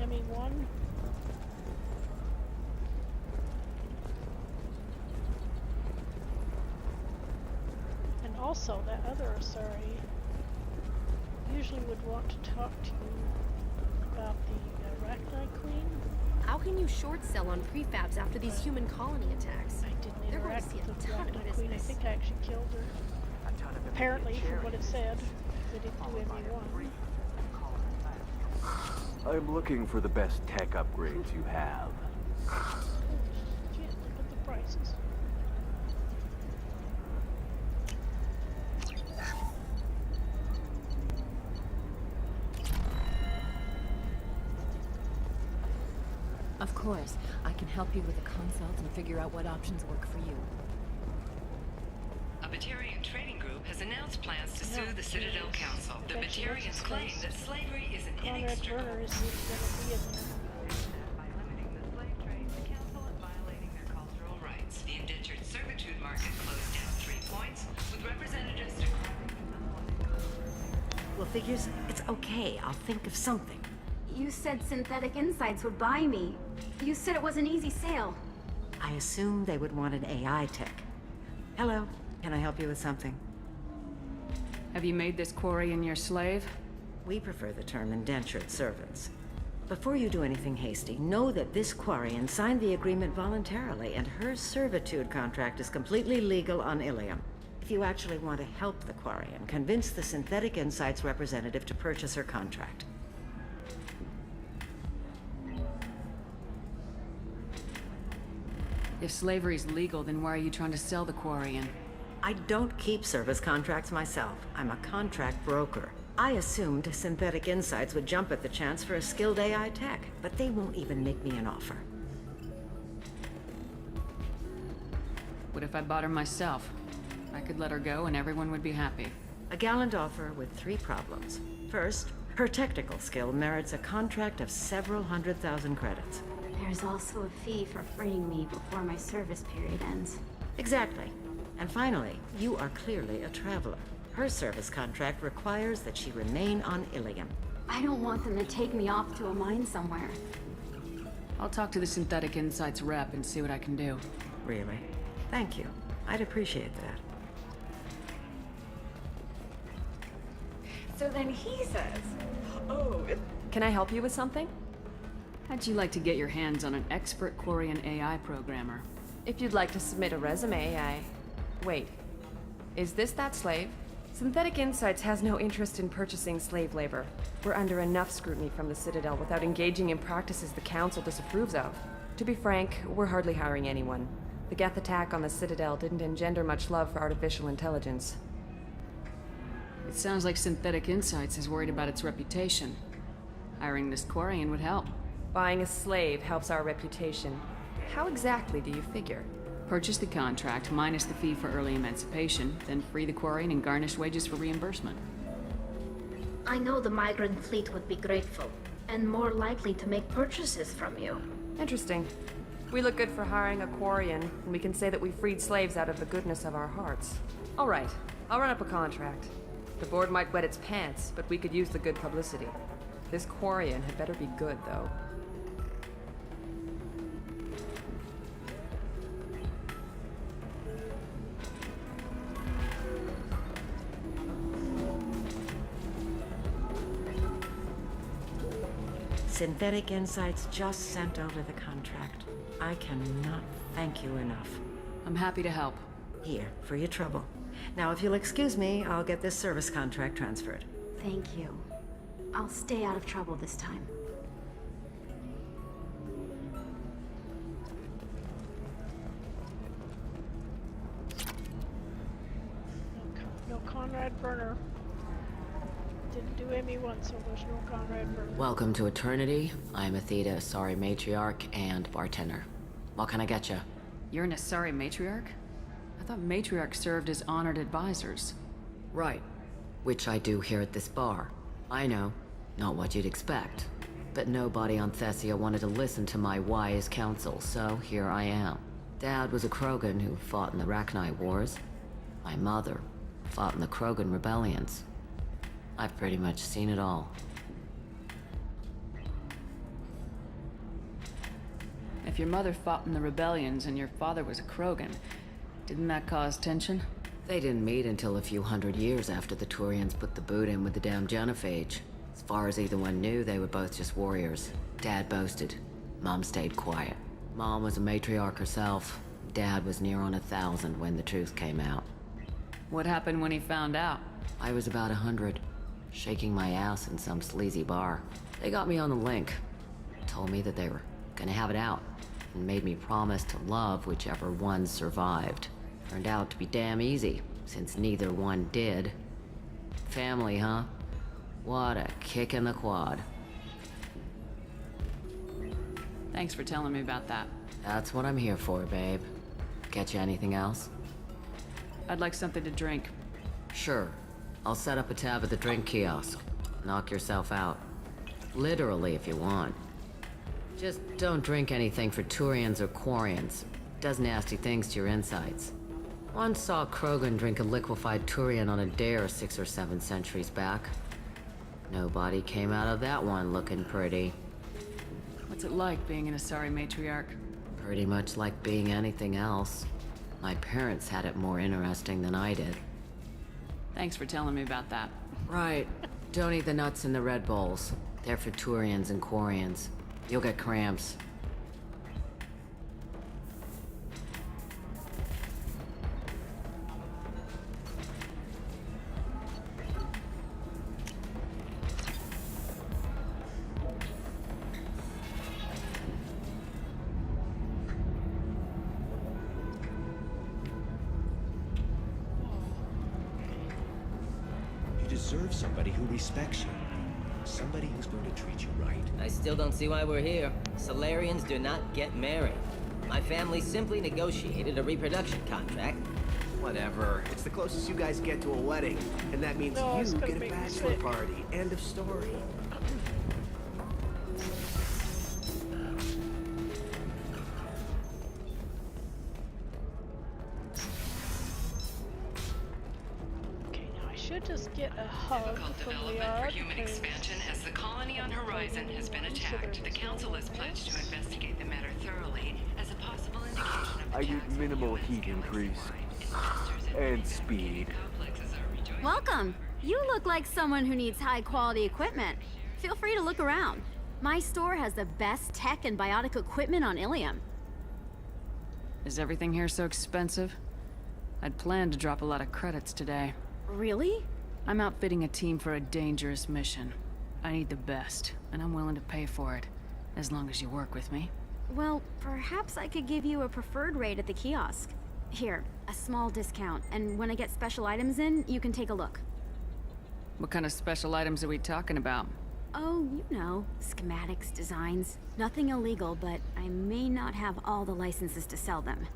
ME1. And also, that other Asari usually would want to talk to you about the Arachnite Queen. How can you short sell on prefabs after these human colony attacks? I didn't They're going to interact see with the a ton of Arachnite Queen. I business. think I actually killed her. Apparently, from what it said, they didn't do ME1. I'm looking for the best tech upgrades you have. Shit, look at the prices. Of course, I can help you with a consult and figure out what options work for you. A Batarian trading group has announced plans to sue the Citadel Council. The Batarians claim that slavery is an inextricable... Conrad Werner is going to be in By limiting the slave trade, the council is violating their cultural rights. The indentured servitude market closed down 3 points, with representatives declaring... Well, figures, it's okay. I'll think of something. You said Synthetic Insights would buy me. You said it was an easy sale. I assumed they would want an AI tech. Hello, can I help you with something? Have you made this Quarian your slave? We prefer the term indentured servants. Before you do anything hasty, know that this Quarian signed the agreement voluntarily, and her servitude contract is completely legal on Ilium. If you actually want to help the Quarian, convince the Synthetic Insights representative to purchase her contract. If slavery's legal, then why are you trying to sell the Quarian? I don't keep service contracts myself. I'm a contract broker. I assumed Synthetic Insights would jump at the chance for a skilled AI tech, but they won't even make me an offer. What if I bought her myself? I could let her go and everyone would be happy. A gallant offer with 3 problems. First, her technical skill merits a contract of several 100,000 credits. There's also a fee for freeing me before my service period ends. Exactly. And finally, you are clearly a traveler. Her service contract requires that she remain on Ilium. I don't want them to take me off to a mine somewhere. I'll talk to the Synthetic Insights rep and see what I can do. Really? Thank you. I'd appreciate that. So then he says, Can I help you with something? How'd you like to get your hands on an expert Quarian AI programmer? If you'd like to submit a resume, Wait. Is this that slave? Synthetic Insights has no interest in purchasing slave labor. We're under enough scrutiny from the Citadel without engaging in practices the Council disapproves of. To be frank, we're hardly hiring anyone. The Geth attack on the Citadel didn't engender much love for artificial intelligence. It sounds like Synthetic Insights is worried about its reputation. Hiring this Quarian would help. Buying a slave helps our reputation. How exactly do you figure? Purchase the contract, minus the fee for early emancipation, then free the Quarian and garnish wages for reimbursement. I know the migrant fleet would be grateful, and more likely to make purchases from you. Interesting. We look good for hiring a Quarian, and we can say that we freed slaves out of the goodness of our hearts. All right, I'll run up a contract. The board might wet its pants, but we could use the good publicity. This Quarian had better be good, though. Synthetic Insights just sent over the contract. I cannot thank you enough. I'm happy to help. Here, for your trouble. Now, if you'll excuse me, I'll get this service contract transferred. Thank you. I'll stay out of trouble this time. No Conrad Burner. Didn't do ME1, so there's no Conrad Burner. Welcome to Eternity. I'm Athena, Asari Matriarch and bartender. What can I get you? You're an Asari Matriarch? I thought Matriarchs served as honored advisors. Right. Which I do here at this bar. I know. Not what you'd expect. But nobody on Thessia wanted to listen to my wise counsel, so here I am. Dad was a Krogan who fought in the Rachni Wars. My mother fought in the Krogan rebellions. I've pretty much seen it all. If your mother fought in the rebellions and your father was a Krogan, didn't that cause tension? They didn't meet until a few hundred years after the Turians put the boot in with the damn Genophage. As far as either one knew, they were both just warriors. Dad boasted. Mom stayed quiet. Mom was a matriarch herself. Dad was near on 1,000 when the truth came out. What happened when he found out? I was about 100, shaking my ass in some sleazy bar. They got me on the link. Told me that they were gonna have it out, and made me promise to love whichever one survived. Turned out to be damn easy, since neither one did. Family, huh? What a kick in the quad. Thanks for telling me about that. That's what I'm here for, babe. Get you anything else? I'd like something to drink. Sure. I'll set up a tab at the drink kiosk. Knock yourself out. Literally, if you want. Just don't drink anything for Turians or Quarians. Does nasty things to your insides. Once saw Krogan drink a liquefied Turian on a dare 6 or 7 centuries back. Nobody came out of that one looking pretty. What's it like being an Asari Matriarch? Pretty much like being anything else. My parents had it more interesting than I did. Thanks for telling me about that. Right. Don't eat the nuts in the Red Bowls. They're for Turians and Quarians. You'll get cramps. deserve somebody who respects you. Somebody who's going to treat you right. I still don't see why we're here. Solarians do not get married. My family simply negotiated a reproduction contract. Whatever. It's the closest you guys get to a wedding. And that means you get a bachelor party. End of story. Should just get a hug from Liara for human expansion as the colony on Horizon has been attacked. The Council has pledged to investigate the matter thoroughly as a possible indication of I need minimal heat increase. And speed. Welcome. You look like someone who needs high-quality equipment. Feel free to look around. My store has the best tech and biotic equipment on Ilium. Is everything here so expensive? I'd planned to drop a lot of credits today. Really? I'm outfitting a team for a dangerous mission. I need the best, and I'm willing to pay for it, as long as you work with me. Well, perhaps I could give you a preferred rate at the kiosk. Here, a small discount, and when I get special items in, you can take a look. What kind of special items are we talking about? Oh, you know, schematics, designs. Nothing illegal, but I may not have all the licenses to sell them.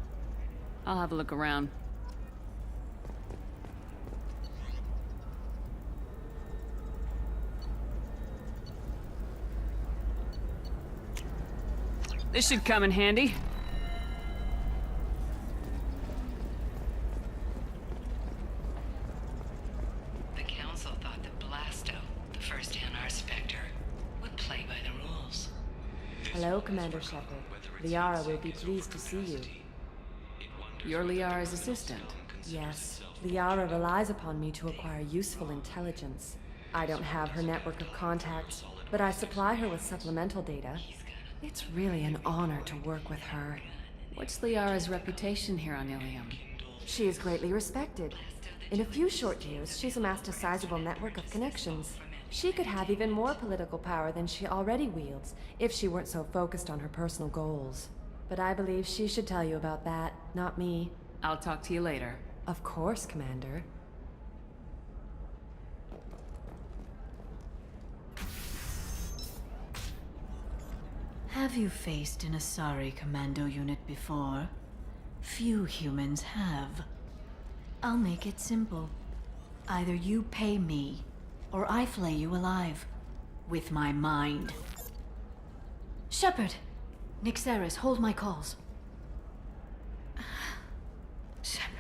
I'll have a look around. This should come in handy. The Council thought that Blasto, the first NR Spectre, would play by the rules. Hello, Commander Shepard. Liara will be pleased to see you. You're Liara's assistant? Yes. Liara relies upon me to acquire useful intelligence. I don't have her network of contacts, but I supply her with supplemental data. It's really an honor to work with her. What's Liara's reputation here on Ilium? She is greatly respected. In a few short years, she's amassed a sizable network of connections. She could have even more political power than she already wields, if she weren't so focused on her personal goals. But I believe she should tell you about that, not me. I'll talk to you later. Of course, Commander. Have you faced an Asari commando unit before? Few humans have. I'll make it simple. Either you pay me, or I flay you alive. With my mind. Shepard! Nixeris, hold my calls. Shepard.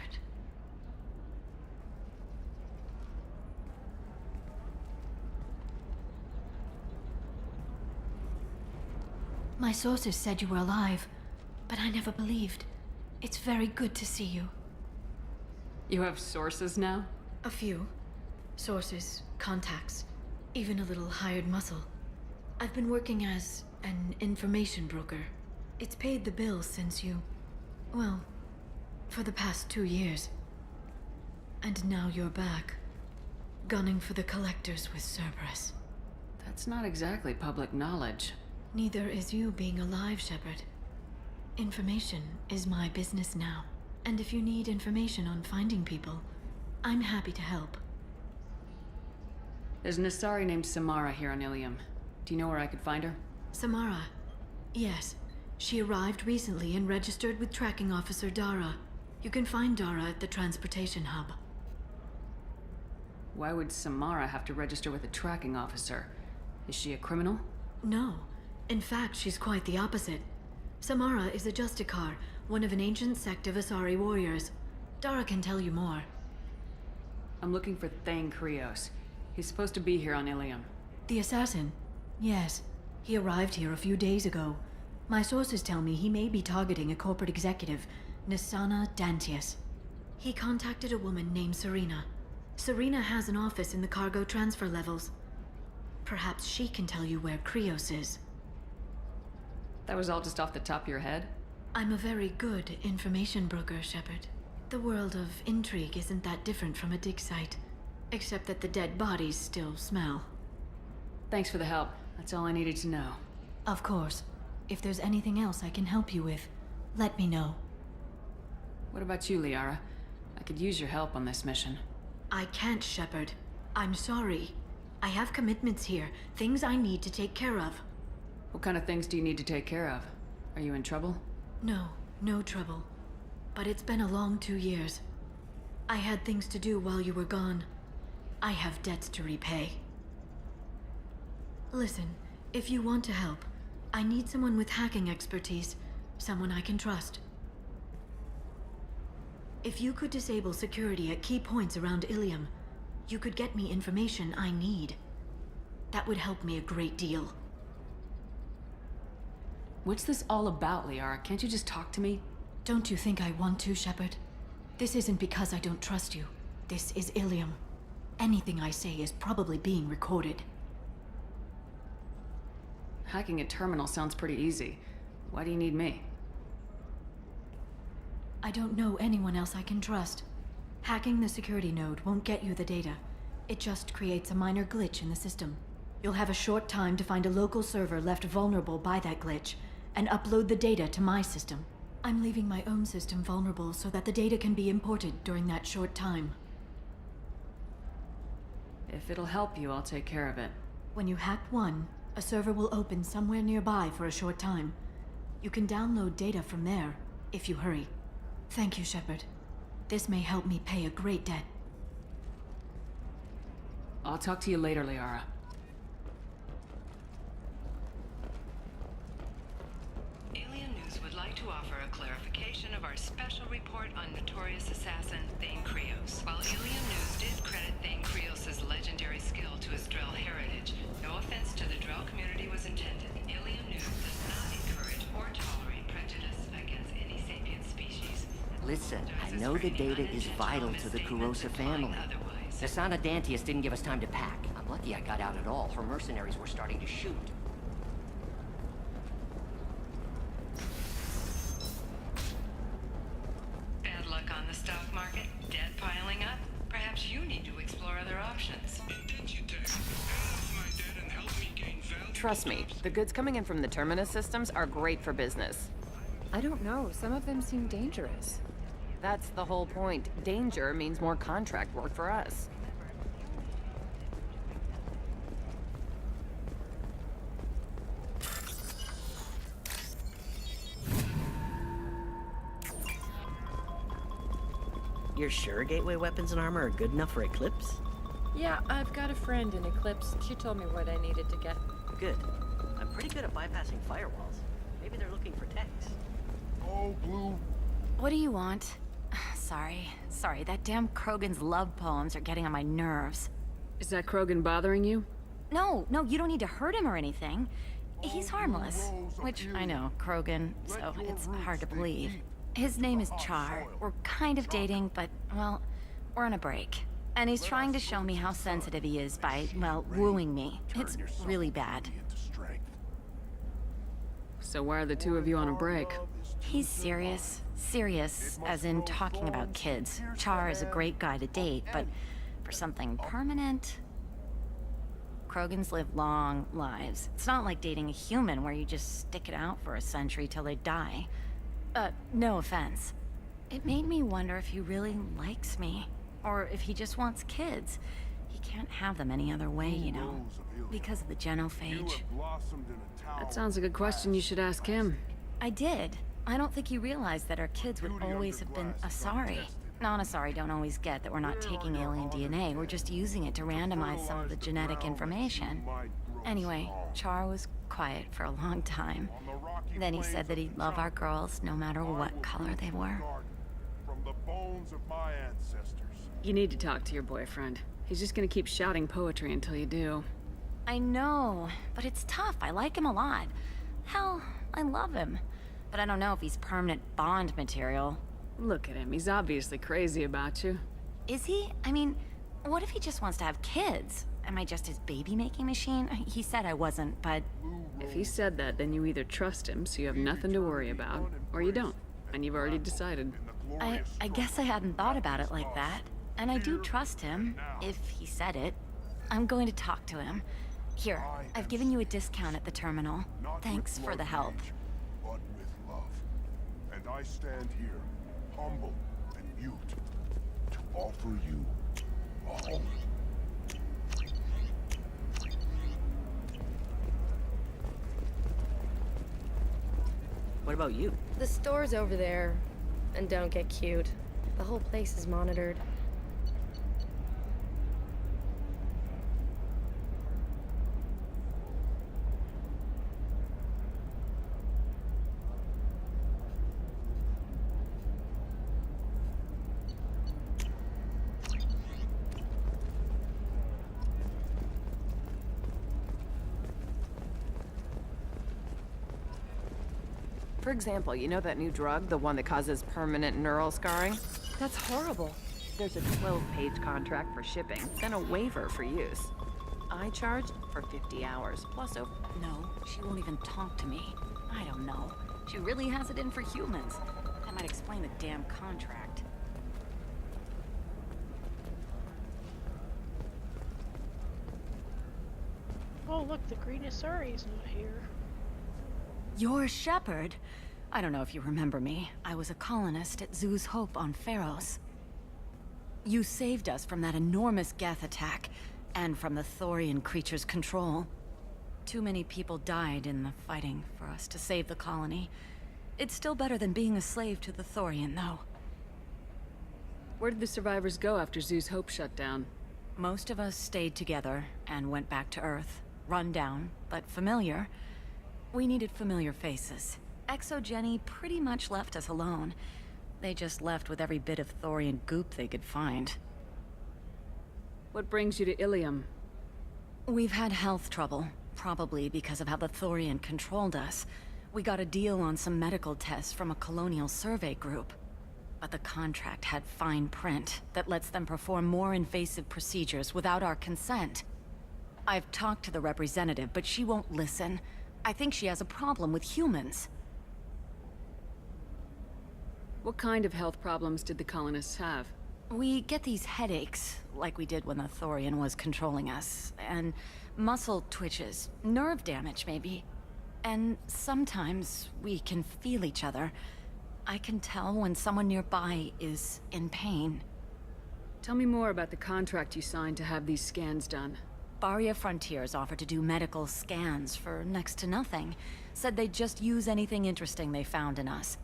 My sources said you were alive, but I never believed. It's very good to see you. You have sources now? A few. Sources, contacts, even a little hired muscle. I've been working as an information broker. It's paid the bills since you... well, for the past 2 years. And now you're back, gunning for the collectors with Cerberus. That's not exactly public knowledge. Neither is you being alive, Shepard. Information is my business now. And if you need information on finding people, I'm happy to help. There's an Asari named Samara here on Ilium. Do you know where I could find her? Samara? Yes. She arrived recently and registered with Tracking Officer Dara. You can find Dara at the transportation hub. Why would Samara have to register with a tracking officer? Is she a criminal? No. In fact, she's quite the opposite. Samara is a Justicar, one of an ancient sect of Asari warriors. Dara can tell you more. I'm looking for Thane Krios. He's supposed to be here on Ilium. The assassin? Yes. He arrived here a few days ago. My sources tell me he may be targeting a corporate executive, Nisana Dantius. He contacted a woman named Serena. Serena has an office in the cargo transfer levels. Perhaps she can tell you where Krios is. That was all just off the top of your head? I'm a very good information broker, Shepard. The world of intrigue isn't that different from a dig site, except that the dead bodies still smell. Thanks for the help. That's all I needed to know. Of course. If there's anything else I can help you with, let me know. What about you, Liara? I could use your help on this mission. I can't, Shepard. I'm sorry. I have commitments here, things I need to take care of. What kind of things do you need to take care of? Are you in trouble? No, no trouble. But it's been a long 2 years. I had things to do while you were gone. I have debts to repay. Listen, if you want to help, I need someone with hacking expertise, someone I can trust. If you could disable security at key points around Ilium, you could get me information I need. That would help me a great deal. What's this all about, Liara? Can't you just talk to me? Don't you think I want to, Shepard? This isn't because I don't trust you. This is Ilium. Anything I say is probably being recorded. Hacking a terminal sounds pretty easy. Why do you need me? I don't know anyone else I can trust. Hacking the security node won't get you the data. It just creates a minor glitch in the system. You'll have a short time to find a local server left vulnerable by that glitch, and upload the data to my system. I'm leaving my own system vulnerable so that the data can be imported during that short time. If it'll help you, I'll take care of it. When you hack one, a server will open somewhere nearby for a short time. You can download data from there, if you hurry. Thank you, Shepard. This may help me pay a great debt. I'll talk to you later, Liara. Alien News would like to offer a clarification of our special report on notorious assassin Thane Krios. While Alien News did credit Thane Krios' legendary skill to his Drell heritage, no offense to the Drell community was intended. Alien News does not encourage or tolerate prejudice against any sapient species. Listen, I know the data is vital to the Kurosa family. Nasana Dantius didn't give us time to pack. I'm lucky I got out at all. Her mercenaries were starting to shoot. Bad luck on the stock market? Debt piling up? Perhaps you need to explore other options. Trust me, the goods coming in from the Terminus systems are great for business. I don't know, some of them seem dangerous. That's the whole point. Danger means more contract work for us. You're sure gateway weapons and armor are good enough for Eclipse? Yeah, I've got a friend in Eclipse. She told me what I needed to get. Good. I'm pretty good at bypassing firewalls. Maybe they're looking for techs. Oh, Blue. What do you want? Sorry, that damn Krogan's love poems are getting on my nerves. Is that Krogan bothering you? No, you don't need to hurt him or anything. He's harmless. Which, I know, Krogan, so it's hard to believe. His name is Char. We're kind of dating, but, well, we're on a break. And he's trying to show me how sensitive he is by, well, wooing me. It's really bad. So why are the two of you on a break? He's serious. Serious, as in talking about kids. Char is a great guy to date, but for something permanent... Krogans live long lives. It's not like dating a human where you just stick it out for a century till they die. No offense. It made me wonder if he really likes me. Or if he just wants kids. He can't have them any other way, you know. Because of the genophage. That sounds like a question you should ask him. I did. I don't think he realized that our kids would always have been Asari. Non-Asari don't always get that we're not taking alien DNA, we're just using it to randomize some of the genetic information. Anyway, Char was quiet for a long time. Then he said that he'd love our girls no matter what color they were. From the bones of my ancestors. You need to talk to your boyfriend. He's just gonna keep shouting poetry until you do. I know, but it's tough. I like him a lot. Hell, I love him. But I don't know if he's permanent Bond material. Look at him. He's obviously crazy about you. Is he? I mean, what if he just wants to have kids? Am I just his baby-making machine? He said I wasn't, but... If he said that, then you either trust him, so you have nothing to worry about, or you don't, and you've already decided. I guess I hadn't thought about it like that. And I do trust him, if he said it. I'm going to talk to him. Here, I've given you a discount at the terminal. Thanks for the help. But with love. And I stand here, humble and mute, to offer you a home. What about you? The store's over there. And don't get cute. The whole place is monitored. For example, you know that new drug, the one that causes permanent neural scarring? That's horrible. There's a 12-page contract for shipping, then a waiver for use. I charged for 50 hours, plus over... No, she won't even talk to me. I don't know. She really has it in for humans. That might explain the damn contract. Oh, look, the green Asari's not here. You're Shepard. I don't know if you remember me. I was a colonist at Zoo's Hope on Pharos. You saved us from that enormous Geth attack, and from the Thorian creature's control. Too many people died in the fighting for us to save the colony. It's still better than being a slave to the Thorian, though. Where did the survivors go after Zoo's Hope shut down? Most of us stayed together and went back to Earth. Run down, but familiar. We needed familiar faces. Exogeny pretty much left us alone. They just left with every bit of Thorian goop they could find. What brings you to Ilium? We've had health trouble, probably because of how the Thorian controlled us. We got a deal on some medical tests from a colonial survey group. But the contract had fine print that lets them perform more invasive procedures without our consent. I've talked to the representative, but she won't listen. I think she has a problem with humans. What kind of health problems did the colonists have? We get these headaches, like we did when the Thorian was controlling us, and muscle twitches, nerve damage maybe. And sometimes we can feel each other. I can tell when someone nearby is in pain. Tell me more about the contract you signed to have these scans done. Barria Frontiers offered to do medical scans for next to nothing. Said they'd just use anything interesting they found in us.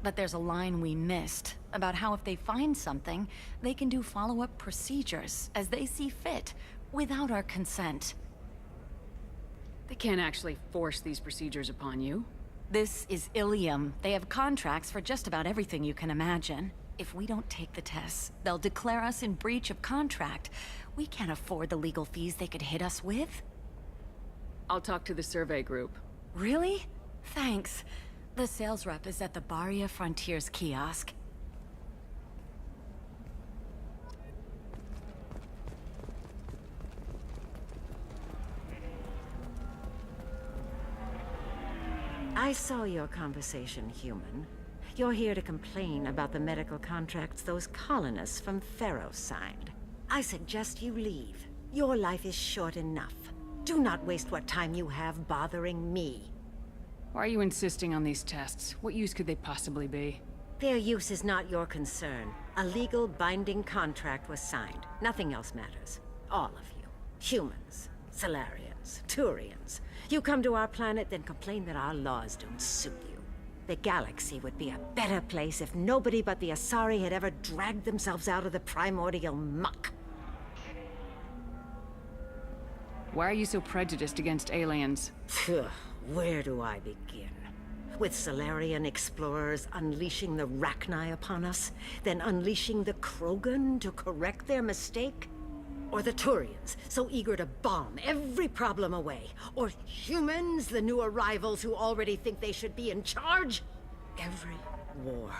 But there's a line we missed about how if they find something, they can do follow-up procedures as they see fit, without our consent. They can't actually force these procedures upon you. This is Ilium. They have contracts for just about everything you can imagine. If we don't take the tests, they'll declare us in breach of contract. We can't afford the legal fees they could hit us with. I'll talk to the survey group. Really? Thanks. The sales rep is at the Barria Frontiers kiosk. I saw your conversation, human. You're here to complain about the medical contracts those colonists from Pharos signed. I suggest you leave. Your life is short enough. Do not waste what time you have bothering me. Why are you insisting on these tests? What use could they possibly be? Their use is not your concern. A legal binding contract was signed. Nothing else matters. All of you. Humans, Solarians, Turians. You come to our planet, then complain that our laws don't suit you. The galaxy would be a better place if nobody but the Asari had ever dragged themselves out of the primordial muck. Why are you so prejudiced against aliens? Where do I begin? With Solarian explorers unleashing the Rachni upon us, then unleashing the Krogan to correct their mistake? Or the Turians, so eager to bomb every problem away? Or humans, the new arrivals who already think they should be in charge? Every war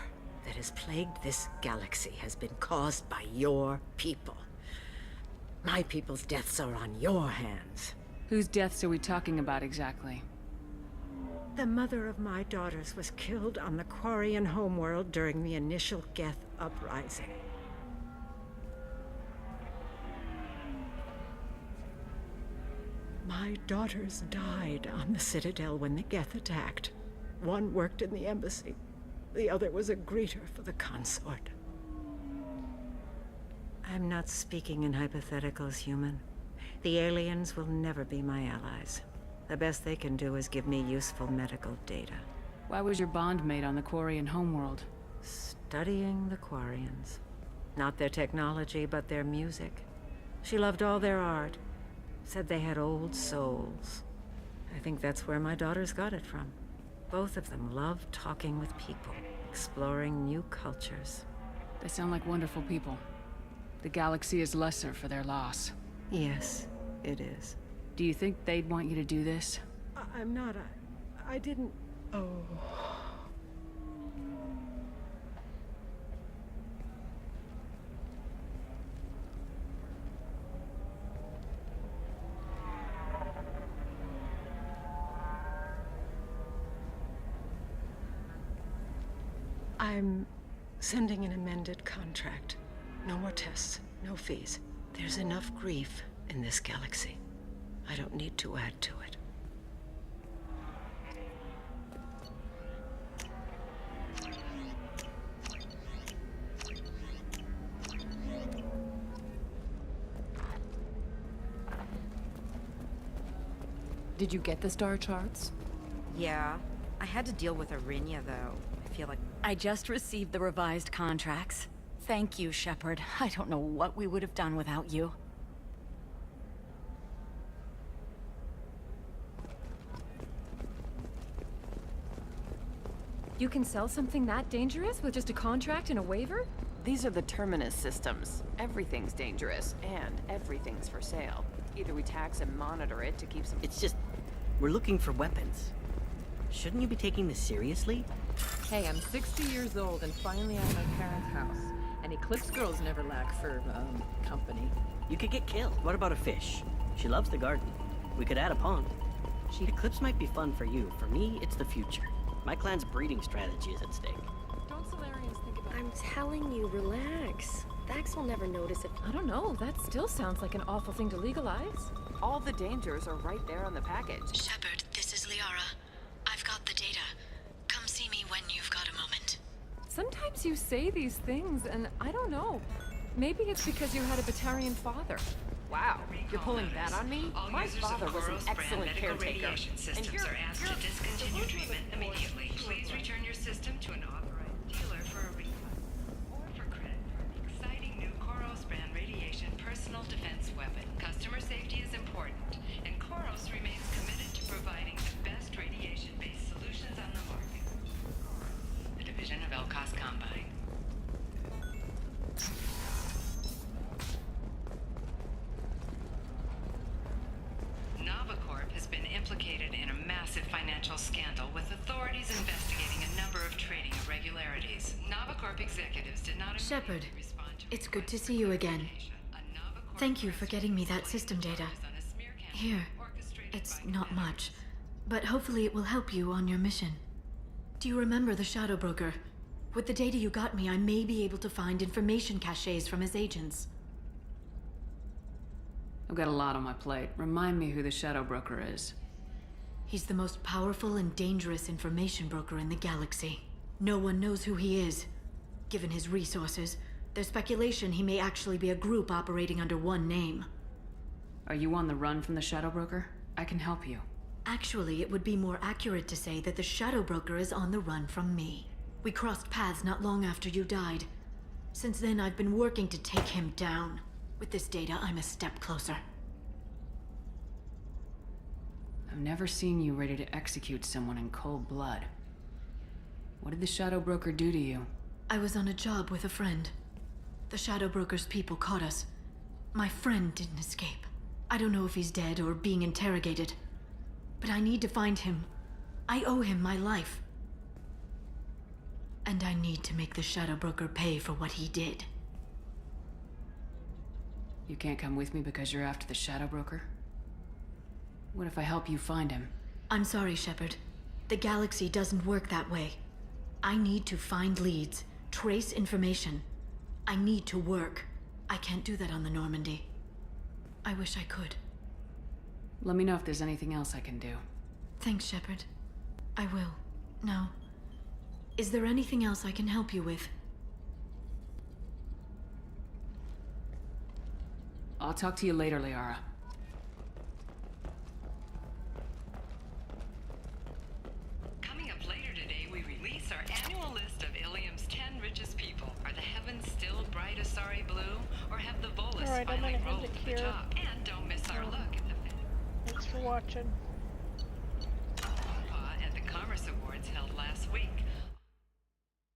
that has plagued this galaxy has been caused by your people. My people's deaths are on your hands. Whose deaths are we talking about exactly? The mother of my daughters was killed on the Quarian homeworld during the initial Geth uprising. My daughters died on the Citadel when the Geth attacked. One worked in the embassy. The other was a greeter for the consort. I'm not speaking in hypotheticals, human. The aliens will never be my allies. The best they can do is give me useful medical data. Why was your bond made on the Quarian homeworld? Studying the Quarians. Not their technology, but their music. She loved all their art. Said they had old souls. I think that's where my daughters got it from. Both of them loved talking with people, exploring new cultures. They sound like wonderful people. The galaxy is lesser for their loss. Yes, it is. Do you think they'd want you to do this? I'm not. I didn't. Oh. I'm sending an amended contract. No more tests, no fees. There's enough grief in this galaxy. I don't need to add to it. Did you get the star charts? Yeah. I had to deal with Arinya, though. I feel like... I just received the revised contracts. Thank you, Shepard. I don't know what we would have done without you. You can sell something that dangerous with just a contract and a waiver? These are the Terminus systems. Everything's dangerous, and everything's for sale. Either we tax and monitor it to keep some... It's just... we're looking for weapons. Shouldn't you be taking this seriously? Hey, I'm 60 years old and finally at my parents' house. And Eclipse girls never lack for, company. You could get killed. What about a fish? She loves the garden. We could add a pond. Eclipse might be fun for you. For me, it's the future. My clan's breeding strategy is at stake. Don't Solarians think about... I'm telling you, relax. Vax will never notice if... I don't know, that still sounds like an awful thing to legalize. All the dangers are right there on the package. Shepard, this is Liara. I've got the data. Come see me when you've got a moment. Sometimes you say these things, and I don't know. Maybe it's because you had a Batarian father. Wow, you're pulling that on me? My father was an excellent caretaker. And you're asked to discontinue treatment immediately. Please return your system to an authorized dealer for a refund or for credit for an exciting new Koros brand radiation personal defense weapon. Customer safety is important, and Koros remains committed to providing the best radiation-based solutions on the market. A division of Elcos Combine. Novacorp has been implicated in a massive financial scandal with authorities investigating a number of trading irregularities. Novacorp executives did not Shepard, it's good to see you again. Thank you for getting me that system data. Here, it's not much, but hopefully it will help you on your mission. Do you remember the Shadow Broker? With the data you got me, I may be able to find information caches from his agents. I've got a lot on my plate. Remind me who the Shadow Broker is. He's the most powerful and dangerous information broker in the galaxy. No one knows who he is. Given his resources, there's speculation he may actually be a group operating under one name. Are you on the run from the Shadow Broker? I can help you. Actually, it would be more accurate to say that the Shadow Broker is on the run from me. We crossed paths not long after you died. Since then, I've been working to take him down. With this data, I'm a step closer. I've never seen you ready to execute someone in cold blood. What did the Shadow Broker do to you? I was on a job with a friend. The Shadow Broker's people caught us. My friend didn't escape. I don't know if he's dead or being interrogated. But I need to find him. I owe him my life. And I need to make the Shadow Broker pay for what he did. You can't come with me because you're after the Shadow Broker? What if I help you find him? I'm sorry, Shepard. The galaxy doesn't work that way. I need to find leads, trace information. I need to work. I can't do that on the Normandy. I wish I could. Let me know if there's anything else I can do. Thanks, Shepard. I will. Now, is there anything else I can help you with? I'll talk to you later, Liara. Coming up later today, Alright, I'm gonna end it here. And don't miss our look at the Thanks for watching. at the Commerce Awards held last week.